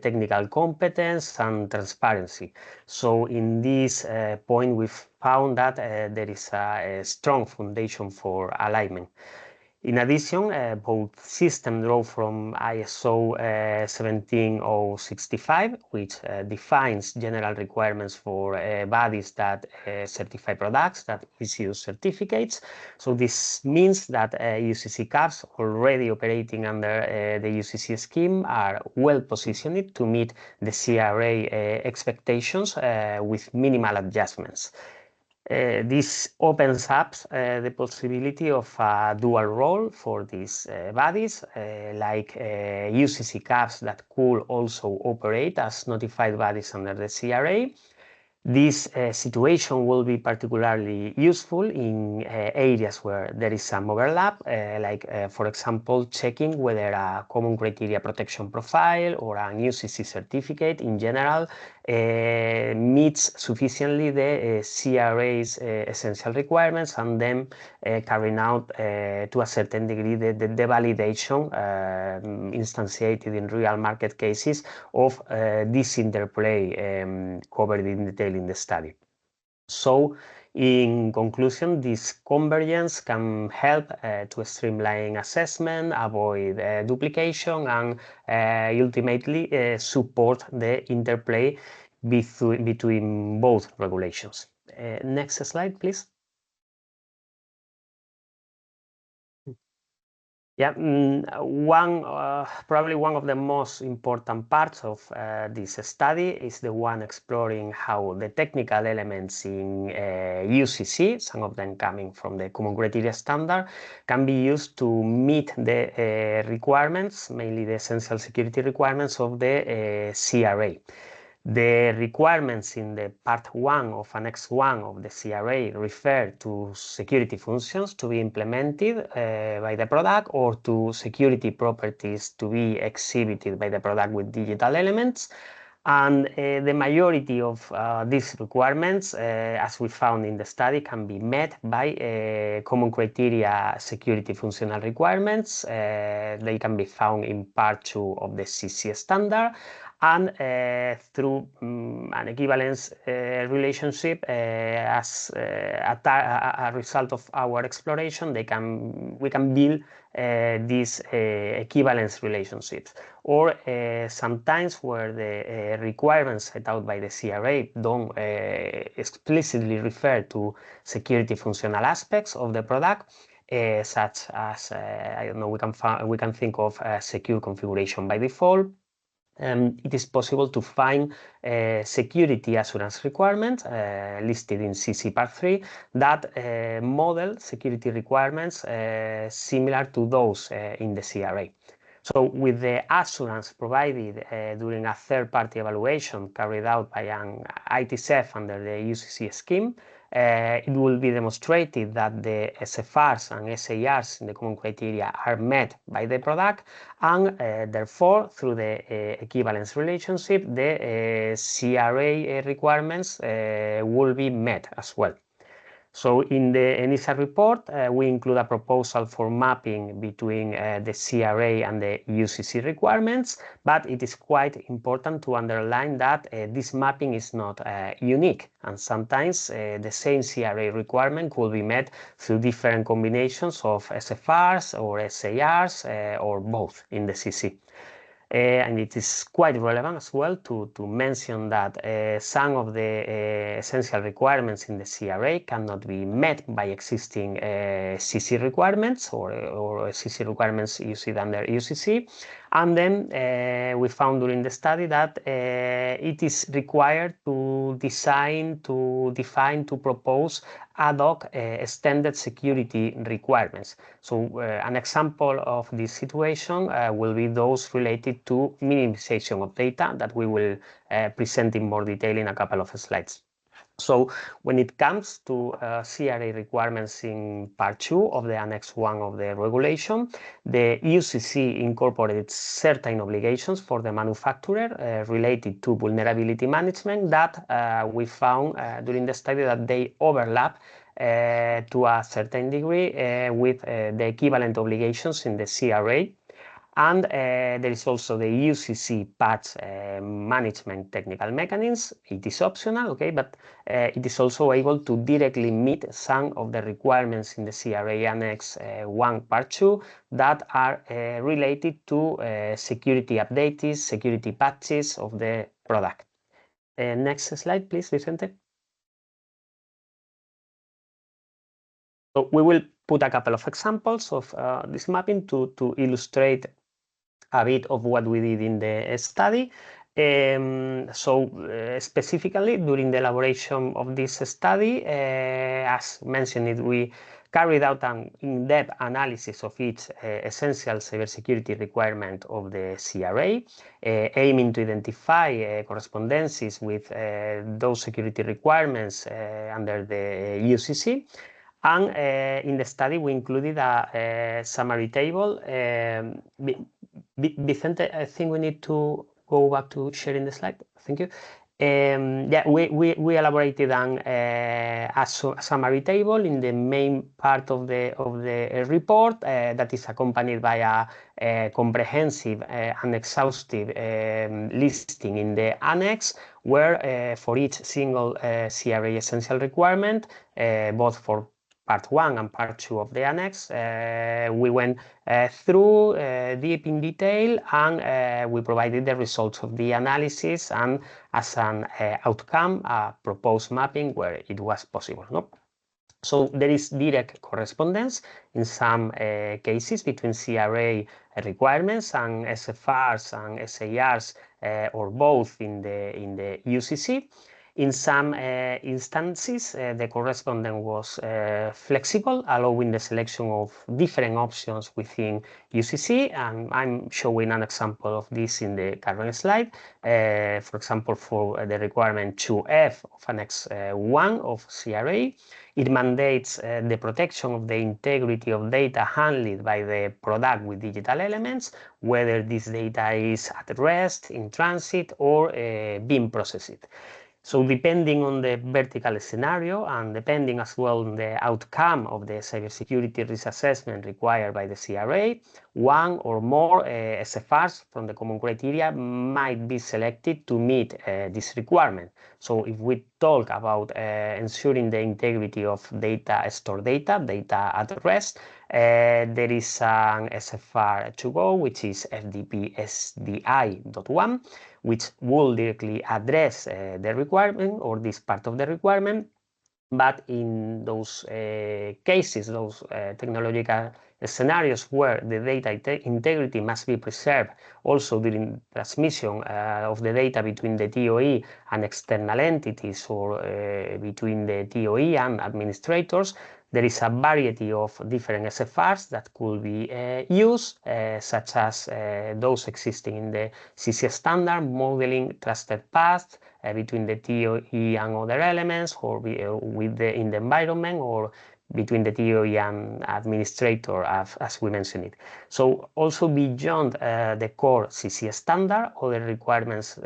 technical competence, and transparency. So in this point, we've found that there is a strong foundation for alignment. In addition, both systems draw from ISO 17065, which defines general requirements for bodies that certify products, that issue certificates. So this means that EUCC CAPs already operating under the EUCC scheme are well positioned to meet the CRA expectations with minimal adjustments. This opens up the possibility of a dual role for these bodies, like EUCC CAPs that could also operate as notified bodies under the CRA. This situation will be particularly useful in areas where there is some overlap, for example, checking whether a common criteria protection profile or an EUCC certificate in general meets sufficiently the CRA's essential requirements, and then carrying out to a certain degree the validation instantiated in real market cases of this interplay covered in detail in the study. So, in conclusion, this convergence can help to streamline assessment, avoid duplication, and ultimately support the interplay between both regulations. Next slide, please. Yeah, probably one of the most important parts of this study is the one exploring how the technical elements in EUCC, some of them coming from the Common Criteria Standard, can be used to meet the requirements, mainly the essential security requirements of the CRA. The requirements in the Part 1 of Annex 1 of the CRA refer to security functions to be implemented by the product, or to security properties to be exhibited by the product with digital elements. And the majority of these requirements, as we found in the study, can be met by common criteria security functional requirements. They can be found in Part 2 of the CC standard, and through an equivalence relationship as a result of our exploration, we can build these equivalence relationships. Or sometimes where the requirements set out by the CRA don't explicitly refer to security functional aspects of the product, such as I don't know, we can think of secure configuration by default. It is possible to find security assurance requirements listed in CC Part 3 that model security requirements similar to those in the CRA. So with the assurance provided during a third-party evaluation carried out by an ITSF under the EUCC scheme, it will be demonstrated that the SFRs and SARs in the common criteria are met by the product, and therefore, through the equivalence relationship, the CRA requirements will be met as well. So in the ENISA report, we include a proposal for mapping between the CRA and the EUCC requirements, but it is quite important to underline that this mapping is not unique, and sometimes the same CRA requirement could be met through different combinations of SFRs or SARs or both in the CC. And it is quite relevant as well to mention that some of the essential requirements in the CRA cannot be met by existing CC requirements or CC requirements used under EUCC. And then we found during the study that it is required to design, to define, to propose ad hoc extended security requirements. So an example of this situation will be those related to minimization of data that we will present in more detail in a couple of slides. So when it comes to CRA requirements in Part 2 of the Annex 1 of the regulation, the EUCC incorporated certain obligations for the manufacturer related to vulnerability management that we found during the study that they overlap to a certain degree with the equivalent obligations in the CRA. And there is also the EUCC patch management technical mechanism. It is optional, okay, but it is also able to directly meet some of the requirements in the CRA Annex 1 Part 2 that are related to security updates, security patches of the product. Next slide, please, Vicente. So we will put a couple of examples of this mapping to illustrate a bit of what we did in the study. Specifically during the elaboration of this study, as mentioned, we carried out an in-depth analysis of each essential cybersecurity requirement of the CRA, aiming to identify correspondences with those security requirements under the EUCC. And in the study, we included a summary table. Vicente, I think we need to go back to sharing the slide. Thank you. Yeah, we elaborated a summary table in the main part of the report that is accompanied by a comprehensive and exhaustive listing in the annex, where for each single CRA essential requirement, both for Part 1 and Part 2 of the annex, we went through deep in detail, and we provided the results of the analysis, and as an outcome, a proposed mapping where it was possible. No? So there is direct correspondence in some cases between CRA requirements and SFRs and SARs, or both in the EUCC. In some instances, the correspondence was flexible, allowing the selection of different options within EUCC, and I'm showing an example of this in the current slide. For example, for the requirement 2F of Annex 1 of CRA, it mandates the protection of the integrity of data handled by the product with digital elements, whether this data is at rest, in transit, or being processed. So depending on the vertical scenario, and depending as well on the outcome of the cybersecurity risk assessment required by the CRA, one or more SFRs from the common criteria might be selected to meet this requirement. So if we talk about ensuring the integrity of stored data at rest, there is an SFR to go, which is FDP-SDI.1, which will directly address the requirement, or this part of the requirement. But in those cases, those technological scenarios where the data integrity must be preserved also during transmission of the data between the TOE and external entities, or between the TOE and administrators, there is a variety of different SFRs that could be used, such as those existing in the CC standard, modeling trusted paths between the TOE and other elements, or in the environment, or between the TOE and administrator, as we mentioned it. So also beyond the core CC standard, other requirements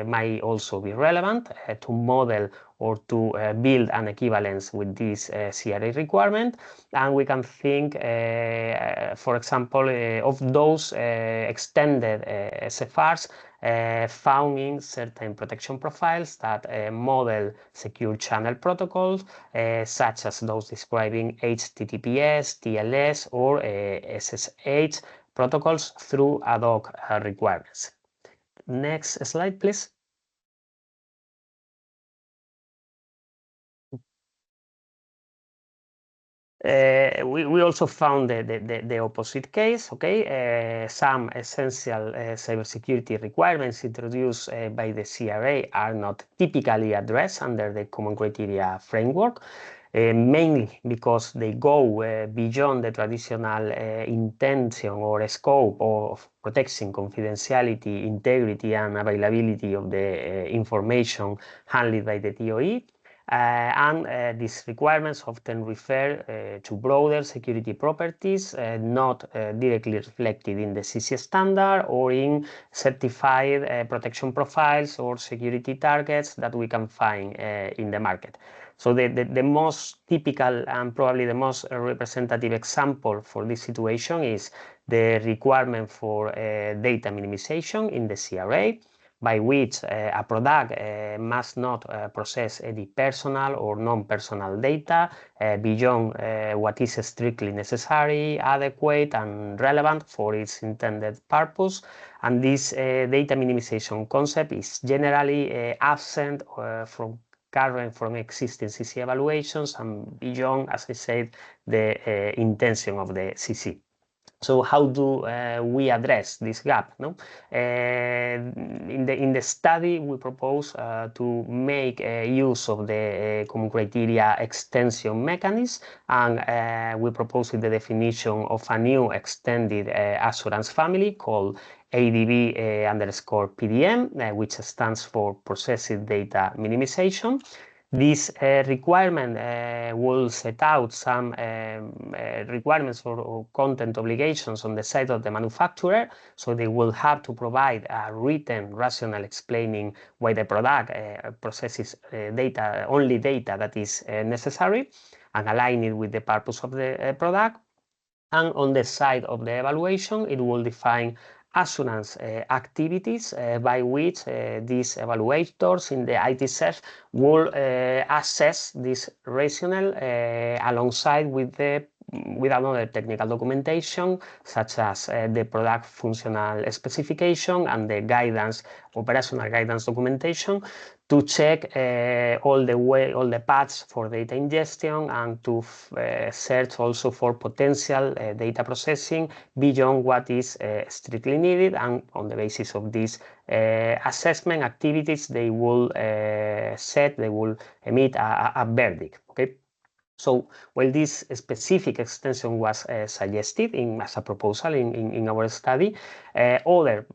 might also be relevant to model or to build an equivalence with this CRA requirement. And we can think, for example, of those extended SFRs found in certain protection profiles that model secure channel protocols, such as those describing HTTPS, TLS, or SSH protocols through ad hoc requirements. Next slide, please. We also found the opposite case. Okay, some essential cybersecurity requirements introduced by the CRA are not typically addressed under the common criteria framework, mainly because they go beyond the traditional intention or scope of protecting confidentiality, integrity, and availability of the information handled by the TOE. And these requirements often refer to broader security properties not directly reflected in the CC standard, or in certified protection profiles or security targets that we can find in the market. So the most typical and probably the most representative example for this situation is the requirement for data minimization in the CRA, by which a product must not process any personal or non-personal data beyond what is strictly necessary, adequate, and relevant for its intended purpose. And this data minimization concept is generally absent from existing CC evaluations, and beyond, as I said, the intention of the CC. So how do we address this gap? No? In the study, we propose to make use of the common criteria extension mechanism, and we propose the definition of a new extended assurance family called ADB_PDM, which stands for Processed Data Minimization. This requirement will set out some requirements or content obligations on the side of the manufacturer, so they will have to provide a written rationale explaining why the product processes only data that is necessary, and align it with the purpose of the product. And on the side of the evaluation, it will define assurance activities by which these evaluators in the ITSF will assess this rationale alongside with another technical documentation, such as the product functional specification and the operational guidance documentation, to check all the paths for data ingestion, and to search also for potential data processing beyond what is strictly needed. And on the basis of these assessment activities, they will emit a verdict. Okay. So while this specific extension was suggested as a proposal in our study, other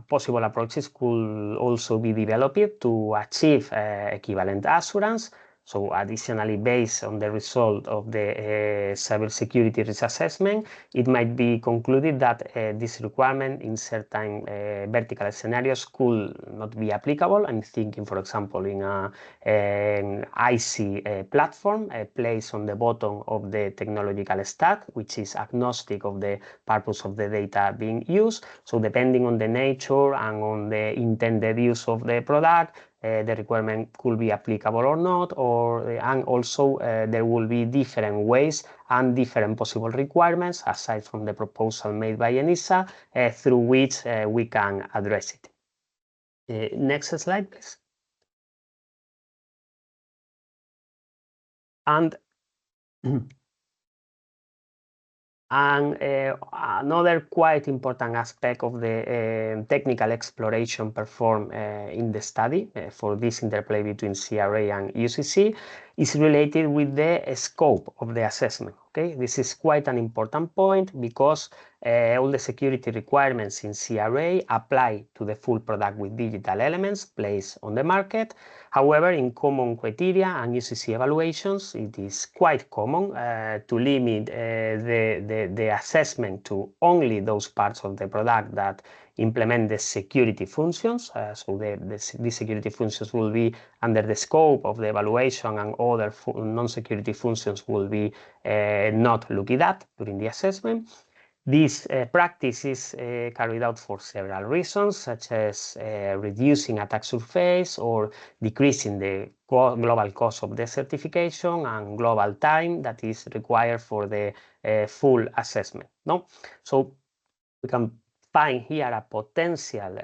possible approaches could also be developed to achieve equivalent assurance. So additionally, based on the result of the cybersecurity risk assessment, it might be concluded that this requirement in certain vertical scenarios could not be applicable. I'm thinking, for example, in an IC platform placed on the bottom of the technological stack, which is agnostic of the purpose of the data being used. So depending on the nature and on the intended use of the product, the requirement could be applicable or not, and also there will be different ways and different possible requirements, aside from the proposal made by ENISA, through which we can address it. Next slide, please. And another quite important aspect of the technical exploration performed in the study for this interplay between CRA and EUCC is related with the scope of the assessment. Okay, this is quite an important point, because all the security requirements in CRA apply to the full product with digital elements placed on the market. However, in common criteria and EUCC evaluations, it is quite common to limit the assessment to only those parts of the product that implement the security functions. So the security functions will be under the scope of the evaluation, and other non-security functions will be not looked at during the assessment. This practice is carried out for several reasons, such as reducing attack surface or decreasing the global cost of the certification and global time that is required for the full assessment. No? So we can find here a potential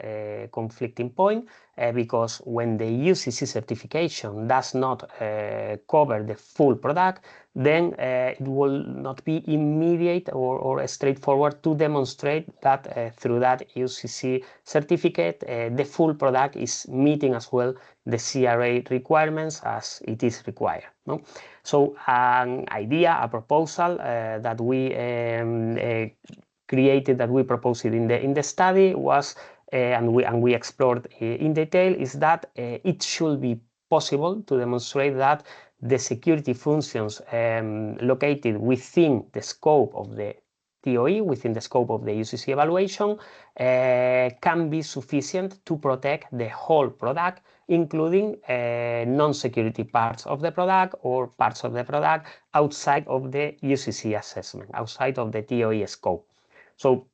conflicting point, because when the EUCC certification does not cover the full product, then it will not be immediate or straightforward to demonstrate that through that EUCC certificate, the full product is meeting as well the CRA requirements as it is required. No? So an idea, a proposal that we created, that we proposed in the study was, and we explored in detail, is that it should be possible to demonstrate that the security functions located within the scope of the TOE, within the scope of the EUCC evaluation, can be sufficient to protect the whole product, including non-security parts of the product or parts of the product outside of the EUCC assessment, outside of the TOE scope. So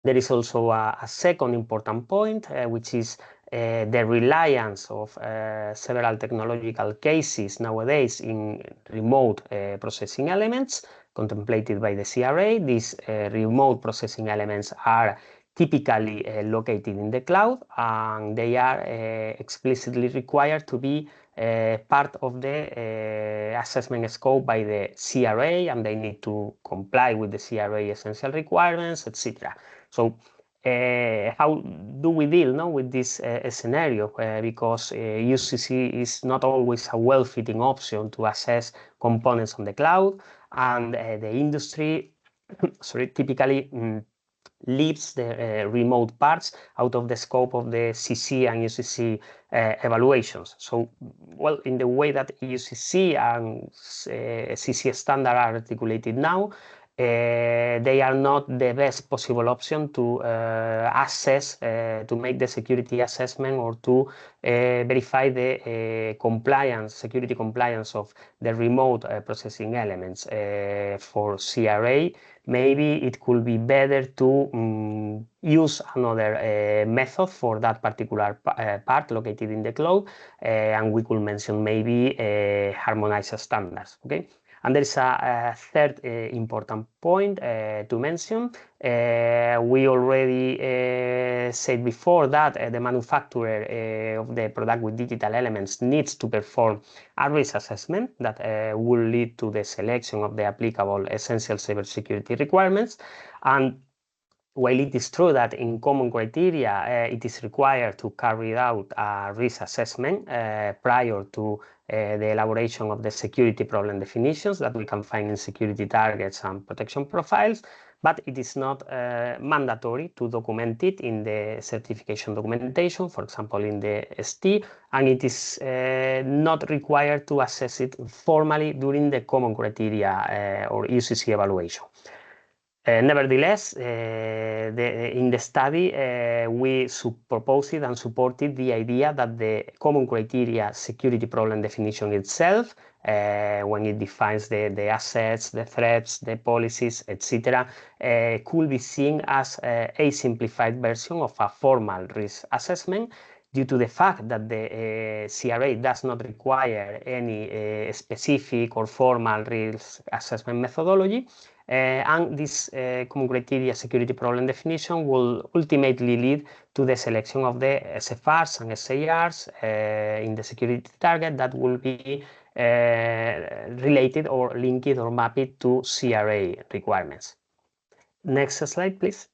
there is also a second important point, which is the reliance of several technological cases nowadays in remote processing elements contemplated by the CRA. These remote processing elements are typically located in the cloud, and they are explicitly required to be part of the assessment scope by the CRA, and they need to comply with the CRA essential requirements, etc. So how do we deal with this scenario? Because EUCC is not always a well-fitting option to assess components on the cloud, and the industry typically leaves the remote parts out of the scope of the CC and EUCC evaluations. So, well, in the way that EUCC and CC standard are articulated now, they are not the best possible option to assess, to make the security assessment or to verify the security compliance of the remote processing elements. For CRA, maybe it could be better to use another method for that particular part located in the cloud, and we could mention maybe harmonized standards. Okay. And there is a third important point to mention. We already said before that the manufacturer of the product with digital elements needs to perform a risk assessment that will lead to the selection of the applicable essential cybersecurity requirements. And while it is true that in common criteria it is required to carry out a risk assessment prior to the elaboration of the security problem definitions that we can find in security targets and protection profiles, but it is not mandatory to document it in the certification documentation, for example, in the ST, and it is not required to assess it formally during the common criteria or EUCC evaluation. Nevertheless, in the study, we proposed and supported the idea that the common criteria security problem definition itself, when it defines the assets, the threats, the policies, etc., could be seen as a simplified version of a formal risk assessment, due to the fact that the CRA does not require any specific or formal risk assessment methodology. And this common criteria security problem definition will ultimately lead to the selection of the SFRs and SARs in the security target that will be related or linked or mapped to CRA requirements. Next slide, please.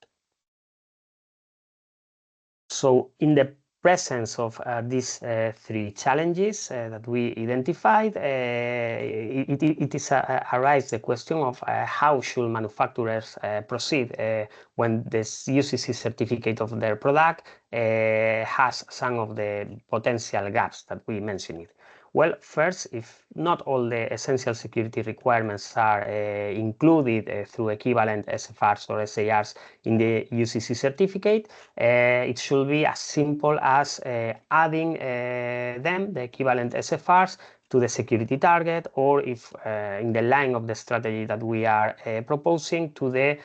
So in the presence of these three challenges that we identified, it is arise the question of how should manufacturers proceed when the EUCC certificate of their product has some of the potential gaps that we mentioned. Well, first, if not all the essential security requirements are included through equivalent SFRs or SARs in the EUCC certificate, it should be as simple as adding the equivalent SFRs to the security target, or if in the line of the strategy that we are proposing, to the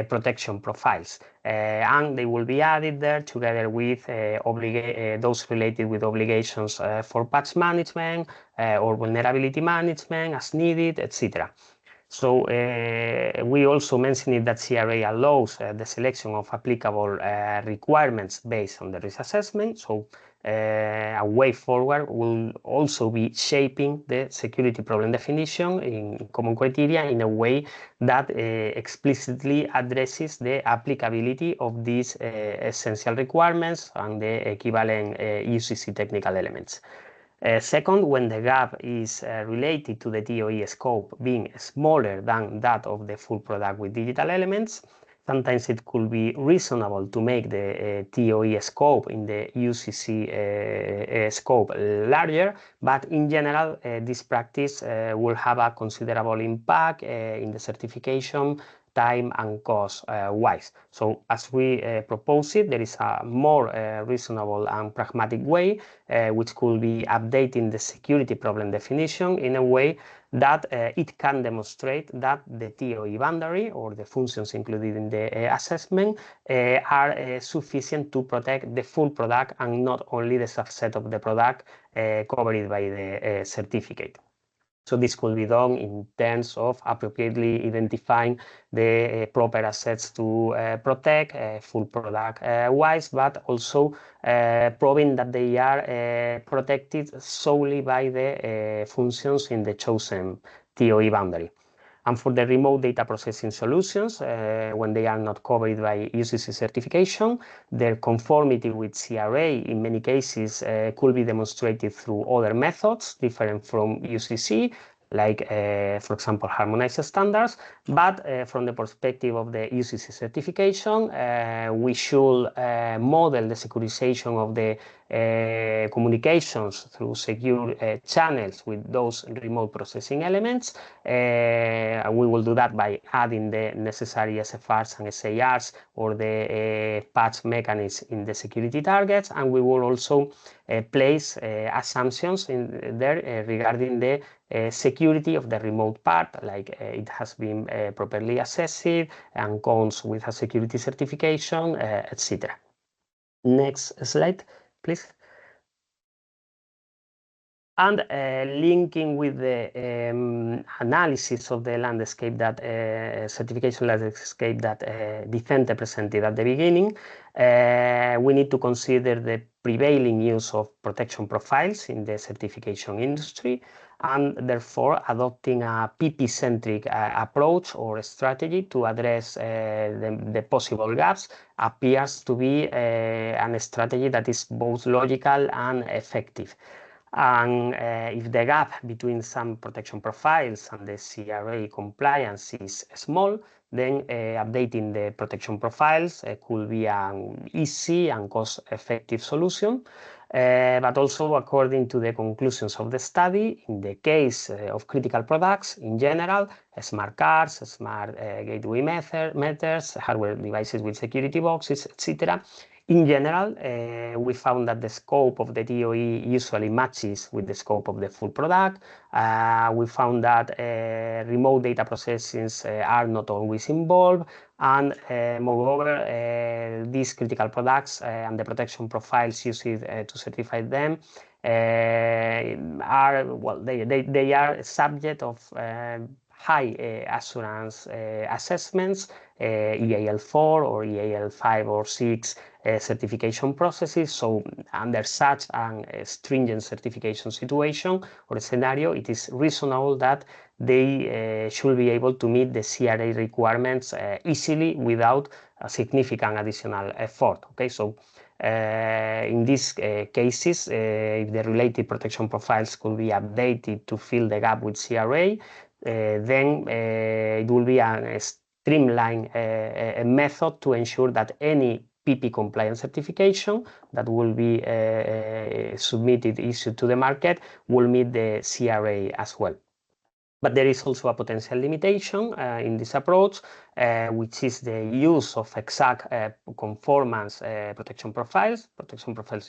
protection profiles. And they will be added there together with those related with obligations for patch management or vulnerability management as needed, etc. So we also mentioned that CRA allows the selection of applicable requirements based on the risk assessment. So a way forward will also be shaping the security problem definition in common criteria in a way that explicitly addresses the applicability of these essential requirements and the equivalent EUCC technical elements. Second, when the gap is related to the TOE scope being smaller than that of the full product with digital elements, sometimes it could be reasonable to make the TOE scope in the EUCC scope larger, but in general, this practice will have a considerable impact in the certification time and cost wise. So as we propose it, there is a more reasonable and pragmatic way, which could be updating the security problem definition in a way that it can demonstrate that the TOE boundary or the functions included in the assessment are sufficient to protect the full product and not only the subset of the product covered by the certificate. So this could be done in terms of appropriately identifying the proper assets to protect full product wise, but also proving that they are protected solely by the functions in the chosen TOE boundary. And for the remote data processing solutions, when they are not covered by EUCC certification, their conformity with CRA in many cases could be demonstrated through other methods different from EUCC, like, for example, harmonized standards. But from the perspective of the EUCC certification, we should model the securization of the communications through secure channels with those remote processing elements. We will do that by adding the necessary SFRs and SARs or the patch mechanisms in the security targets, and we will also place assumptions in there regarding the security of the remote part, like it has been properly assessed and comes with a security certification, etc. Next slide, please. And linking with the analysis of the landscape that certification landscape that Vicente presented at the beginning, we need to consider the prevailing use of protection profiles in the certification industry, and therefore adopting a PP-centric approach or strategy to address the possible gaps appears to be a strategy that is both logical and effective. And if the gap between some protection profiles and the CRA compliance is small, then updating the protection profiles could be an easy and cost-effective solution. But also, according to the conclusions of the study, in the case of critical products in general, smart cards, smart gateway meters, hardware devices with security boxes, etc., in general, we found that the scope of the TOE usually matches with the scope of the full product. We found that remote data processings are not always involved, and moreover, these critical products and the protection profiles used to certify them are, well, they are subject of high assurance assessments, EAL4 or EAL5 or 6 certification processes. So under such a stringent certification situation or scenario, it is reasonable that they should be able to meet the CRA requirements easily without a significant additional effort. Okay, so in these cases, if the related protection profiles could be updated to fill the gap with CRA, then it will be a streamlined method to ensure that any PP compliance certification that will be issued to the market will meet the CRA as well. But there is also a potential limitation in this approach, which is the use of exact conformance protection profiles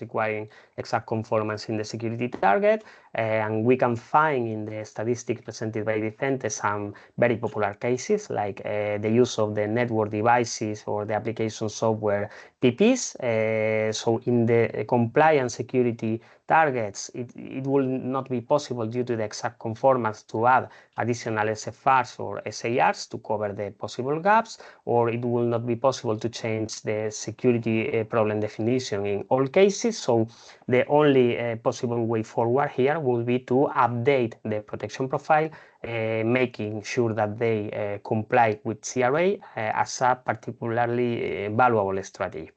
requiring exact conformance in the security target. And we can find in the statistics presented by Vicente some very popular cases, like the use of the network devices or the application software PPs. So in the compliance security targets, it will not be possible due to the exact conformance to add additional SFRs or SARs to cover the possible gaps, or it will not be possible to change the security problem definition in all cases. So the only possible way forward here will be to update the protection profile, making sure that they comply with CRA as a particularly valuable strategy.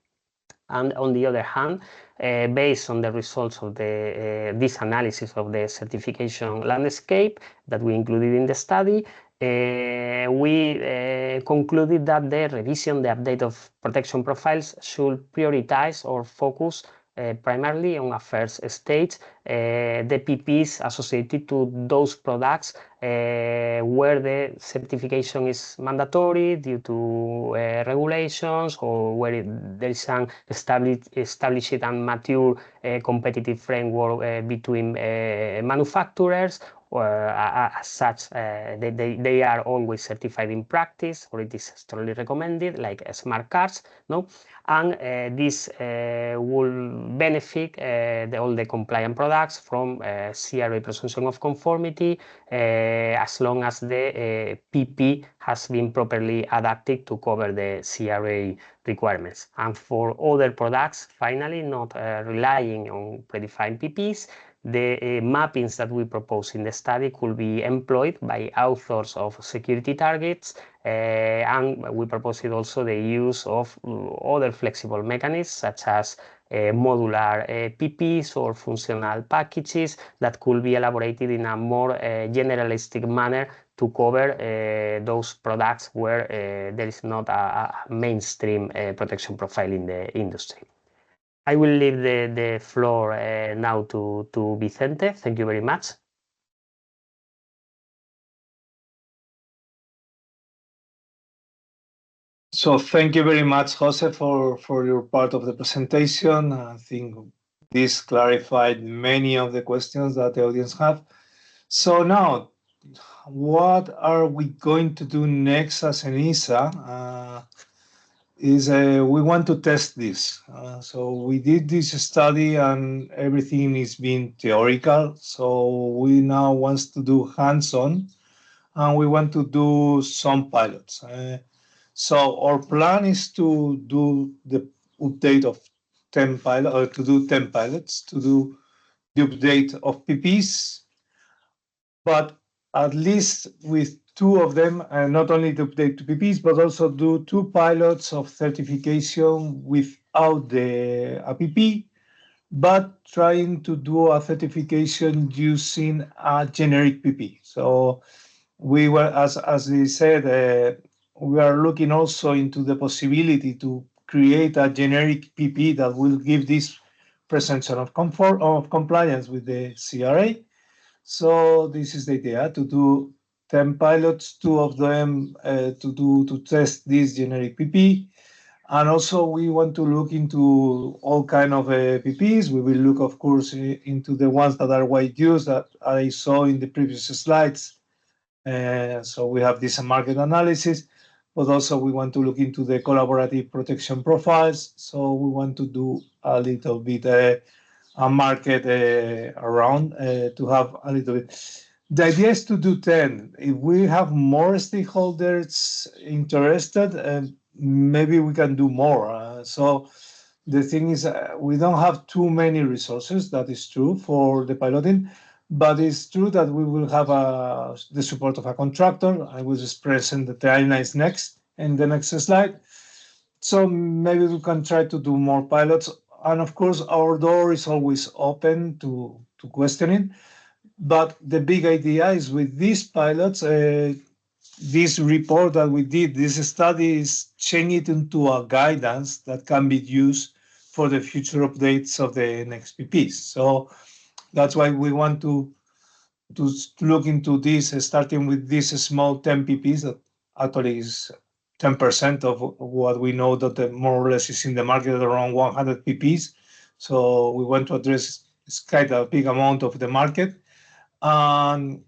And on the other hand, based on the results of this analysis of the certification landscape that we included in the study, we concluded that the revision, the update of protection profiles should prioritize or focus primarily on a first stage the PPs associated to those products where the certification is mandatory due to regulations, or where there is an established and mature competitive framework between manufacturers, as such, they are always certified in practice, or it is strongly recommended, like smart cards, no? And this will benefit all the compliant products from CRA presumption of conformity, as long as the PP has been properly adapted to cover the CRA requirements. And for other products, finally, not relying on predefined PPs, the mappings that we propose in the study could be employed by authors of security targets, and we propose it also the use of other flexible mechanisms such as modular PPs or functional packages that could be elaborated in a more generalistic manner to cover those products where there is not a mainstream protection profile in the industry. I will leave the floor now to Vicente. Thank you very much. So thank you very much, Jose, for your part of the presentation. I think this clarified many of the questions that the audience have. So now, what are we going to do next as ENISA? We want to test this. So we did this study and everything is being theoretical. So we now want to do hands-on, and we want to do some pilots. So our plan is to do the update of 10 pilots, or to do 10 pilots, to do the update of PPs, but at least with 2 of them, and not only to update to PPs, but also do 2 pilots of certification without the APP, but trying to do a certification using a generic PP. So we were, as we said, we are looking also into the possibility to create a generic PP that will give this presumption of compliance with the CRA. So this is the idea, to do 10 pilots, 2 of them to test this generic PP. And also we want to look into all kind of PPs. We will look, of course, into the ones that are wide used that I saw in the previous slides. So we have this market analysis, but also we want to look into the collaborative protection profiles. So we want to do a little bit a market around to have a little bit. The idea is to do 10. If we have more stakeholders interested, maybe we can do more. So the thing is, we don't have too many resources. That is true for the piloting. But it's true that we will have the support of a contractor. I will just present the timelines next in the next slide. So maybe we can try to do more pilots. And of course, our door is always open to questioning. But the big idea is with these pilots, this report that we did, this study is changing it into a guidance that can be used for the future updates of the next PPs. So that's why we want to look into this, starting with these small 10 PPs that actually is 10% of what we know that more or less is in the market, around 100 PPs. So we want to address quite a big amount of the market and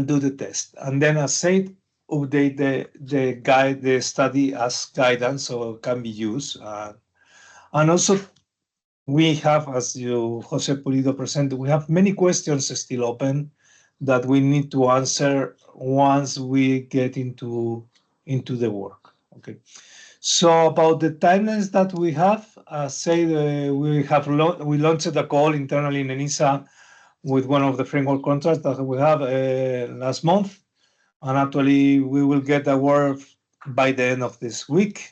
do the test. And then, as said, update the study as guidance so it can be used. And also, we have, as Jose Pulido presented, we have many questions still open that we need to answer once we get into the work. Okay. So about the timelines that we have, we launched a call internally in ENISA with one of the framework contracts that we have last month, and actually we will get the word by the end of this week.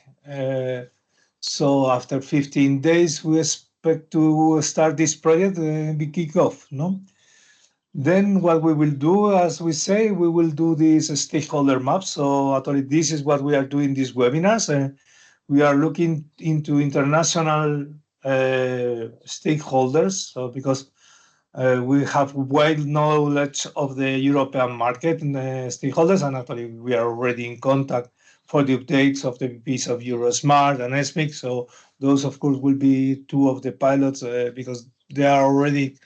So after 15 days, we expect to start this project and be kicked off. No. Then what we will do, as we say, we will do this stakeholder map. So actually, this is what we are doing these webinars. We are looking into international stakeholders, so because we have wide knowledge of the European market and stakeholders, and actually we are already in contact for the updates of the piece of Eurosmart and ESMIC. So those, of course, will be 2 of the pilots because they are already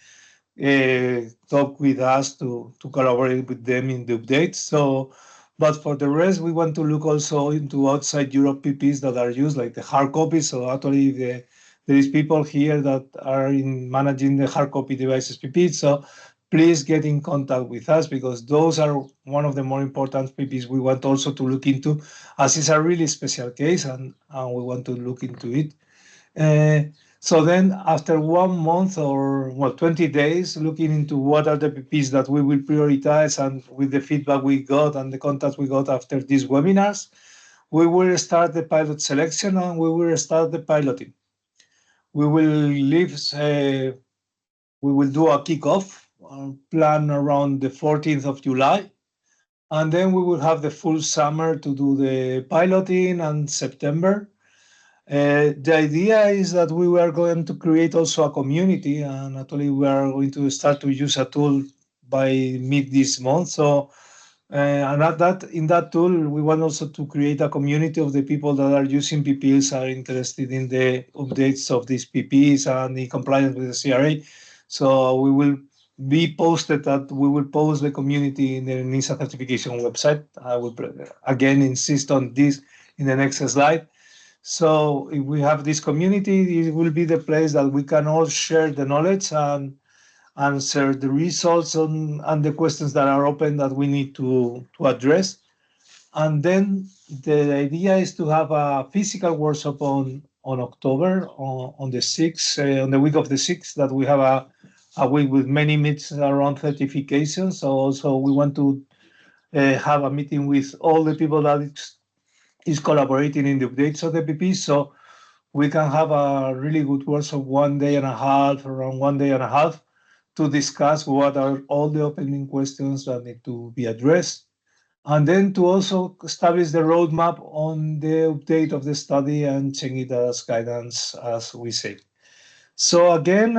talk with us to collaborate with them in the updates. So, but for the rest, we want to look also into outside Europe PPs that are used, like the hard copies. So actually, there is people here that are in managing the hard copy devices PPs. So please get in contact with us, because those are one of the more important PPs we want also to look into, as it's a really special case, and we want to look into it. So then after 1 month or 20 days, looking into what are the PPs that we will prioritize, and with the feedback we got and the contacts we got after these webinars, we will start the pilot selection and we will start the piloting. We will do a kickoff plan around the 14th of July. And then we will have the full summer to do the piloting, and September. The idea is that we were going to create also a community, and actually we are going to start to use a tool by mid this month. So, and in that tool, we want also to create a community of the people that are using PPs, are interested in the updates of these PPs and the compliance with the CRA. So we will be posted that we will post the community in the ENISA certification website. I will again insist on this in the next slide. So if we have this community, it will be the place that we can all share the knowledge and answer the results and the questions that are open that we need to address. And then the idea is to have a physical workshop on October, on the 6th, on the week of the 6th, that we have a week with many meetings around certification. So also we want to have a meeting with all the people that is collaborating in the updates of the PP. So we can have a really good workshop, 1 day and a half, around 1 day and a half, to discuss what are all the opening questions that need to be addressed. And then to also establish the roadmap on the update of the study and check it as guidance, as we say. So again,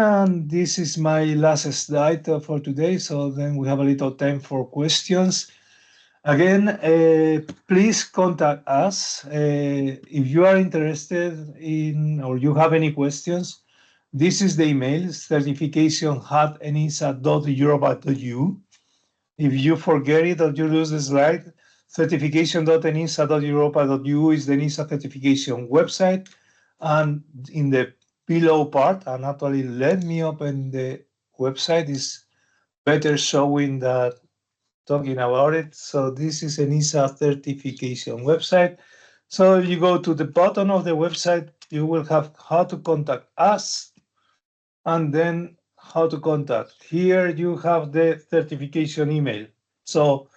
this is my last slide for today. So then we have a little time for questions. Again, please contact us if you are interested in, or you have any questions. This is the email, certification@enisa.europa.eu. If you forget it or you lose the slide, certification.enisa.europa.eu is the ENISA certification website. And in the below part, and actually let me open the website, is better showing that talking about it. So this is ENISA certification website. So you go to the bottom of the website, you will have how to contact us, and then how to contact. Here you have the certification email. So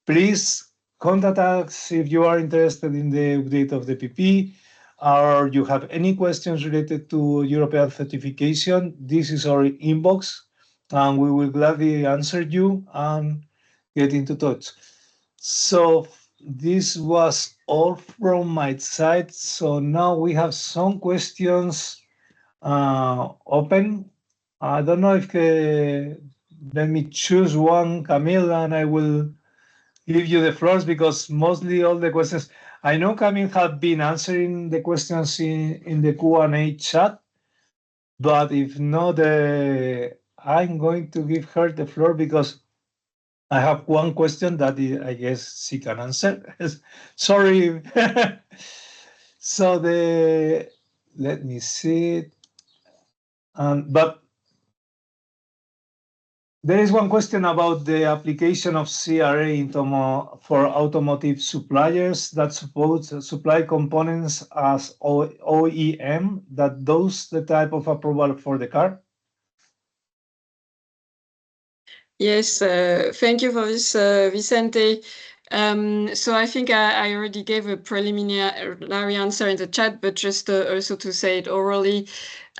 please contact us if you are interested in the update of the PP, or you have any questions related to European certification. This is our inbox, and we will gladly answer you and get into touch. So this was all from my side. So now we have some questions open. I don't know if let me choose one, Camille, and I will give you the floors, because mostly all the questions, I know Camille had been answering the questions in the Q&A chat, but if not, I'm going to give her the floor, because I have one question that I guess she can answer. Sorry. So let me see. But there is one question about the application of CRA for automotive suppliers that supply components as OEM, that those the type of approval for the car. Yes, thank you for this, Vicente. So I think I already gave a preliminary answer in the chat, but just also to say it orally.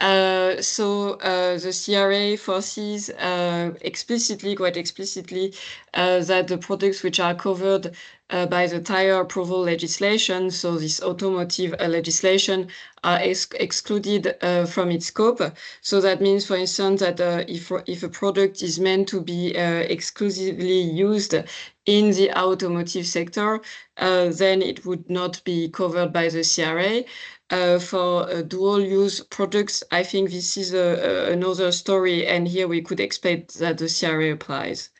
The CRA foresees quite explicitly, that the products which are covered by the tire approval legislation, so this automotive legislation, are excluded from its scope. So that means, for instance, that if a product is meant to be exclusively used in the automotive sector, then it would not be covered by the CRA. For dual-use products, I think this is another story, and here we could expect that the CRA applies.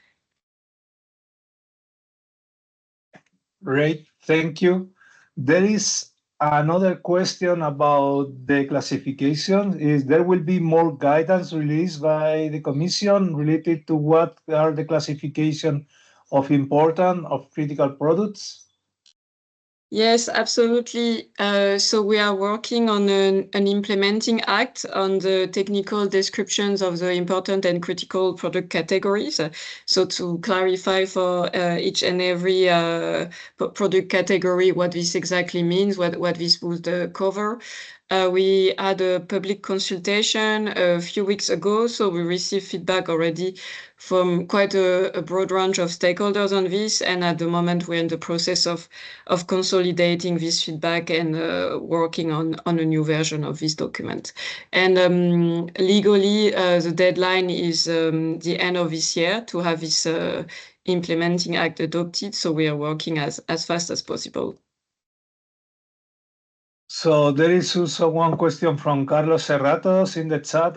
Great, thank you. There is another question about the classification. Is there will be more guidance released by the Commission related to what are the classification of important of critical products? Yes, absolutely. So we are working on an implementing act on the technical descriptions of the important and critical product categories. So to clarify for each and every product category what this exactly means, what this would cover. We had a public consultation a few weeks ago, so we received feedback already from quite a broad range of stakeholders on this. And at the moment, we're in the process of consolidating this feedback and working on a new version of this document. And legally, the deadline is the end of this year to have this implementing act adopted. So we are working as fast as possible. So there is also one question from Carlos Serratos in the chat.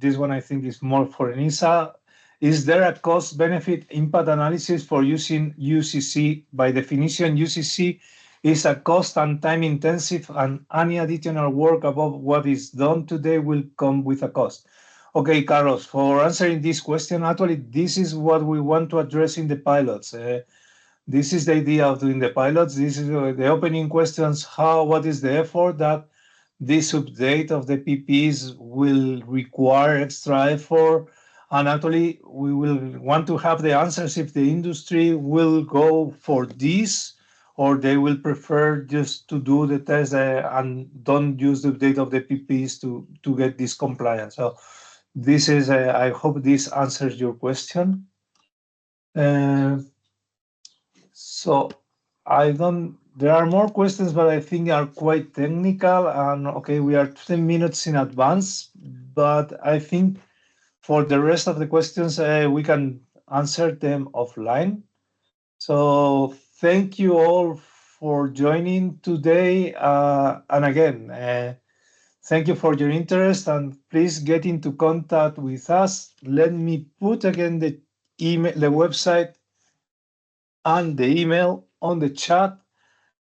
This one I think is more for ENISA. Is there a cost-benefit impact analysis for using EUCC? By definition, EUCC is a cost and time-intensive, and any additional work above what is done today will come with a cost. Okay, Carlos, for answering this question, actually, this is what we want to address in the pilots. This is the idea of doing the pilots. This is the opening questions. What is the effort that this update of the PPs will require extra effort? And actually, we will want to have the answers if the industry will go for this, or they will prefer just to do the test and don't use the update of the PPs to get this compliance. So this is, I hope this answers your question. So there are more questions, but I think are quite technical. And okay, we are 10 minutes in advance, but I think for the rest of the questions, we can answer them offline. So thank you all for joining today. And again, thank you for your interest, and please get into contact with us. Let me put again the email, the website, and the email on the chat.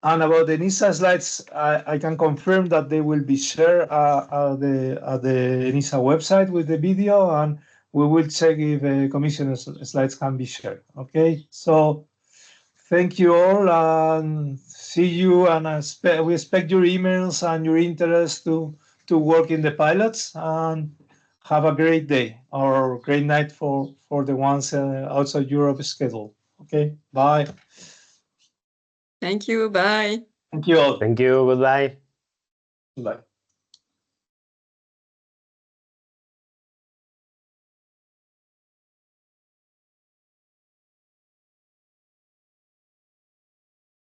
And about the ENISA slides, I can confirm that they will be shared at the ENISA website with the video, and we will check if commissioner's slides can be shared. Okay, so thank you all, and see you. And we expect your emails and your interest to work in the pilots. And have a great day or great night for the ones outside Europe schedule. Okay, bye. Thank you. Bye. Thank you all. Thank you. Goodbye. Bye.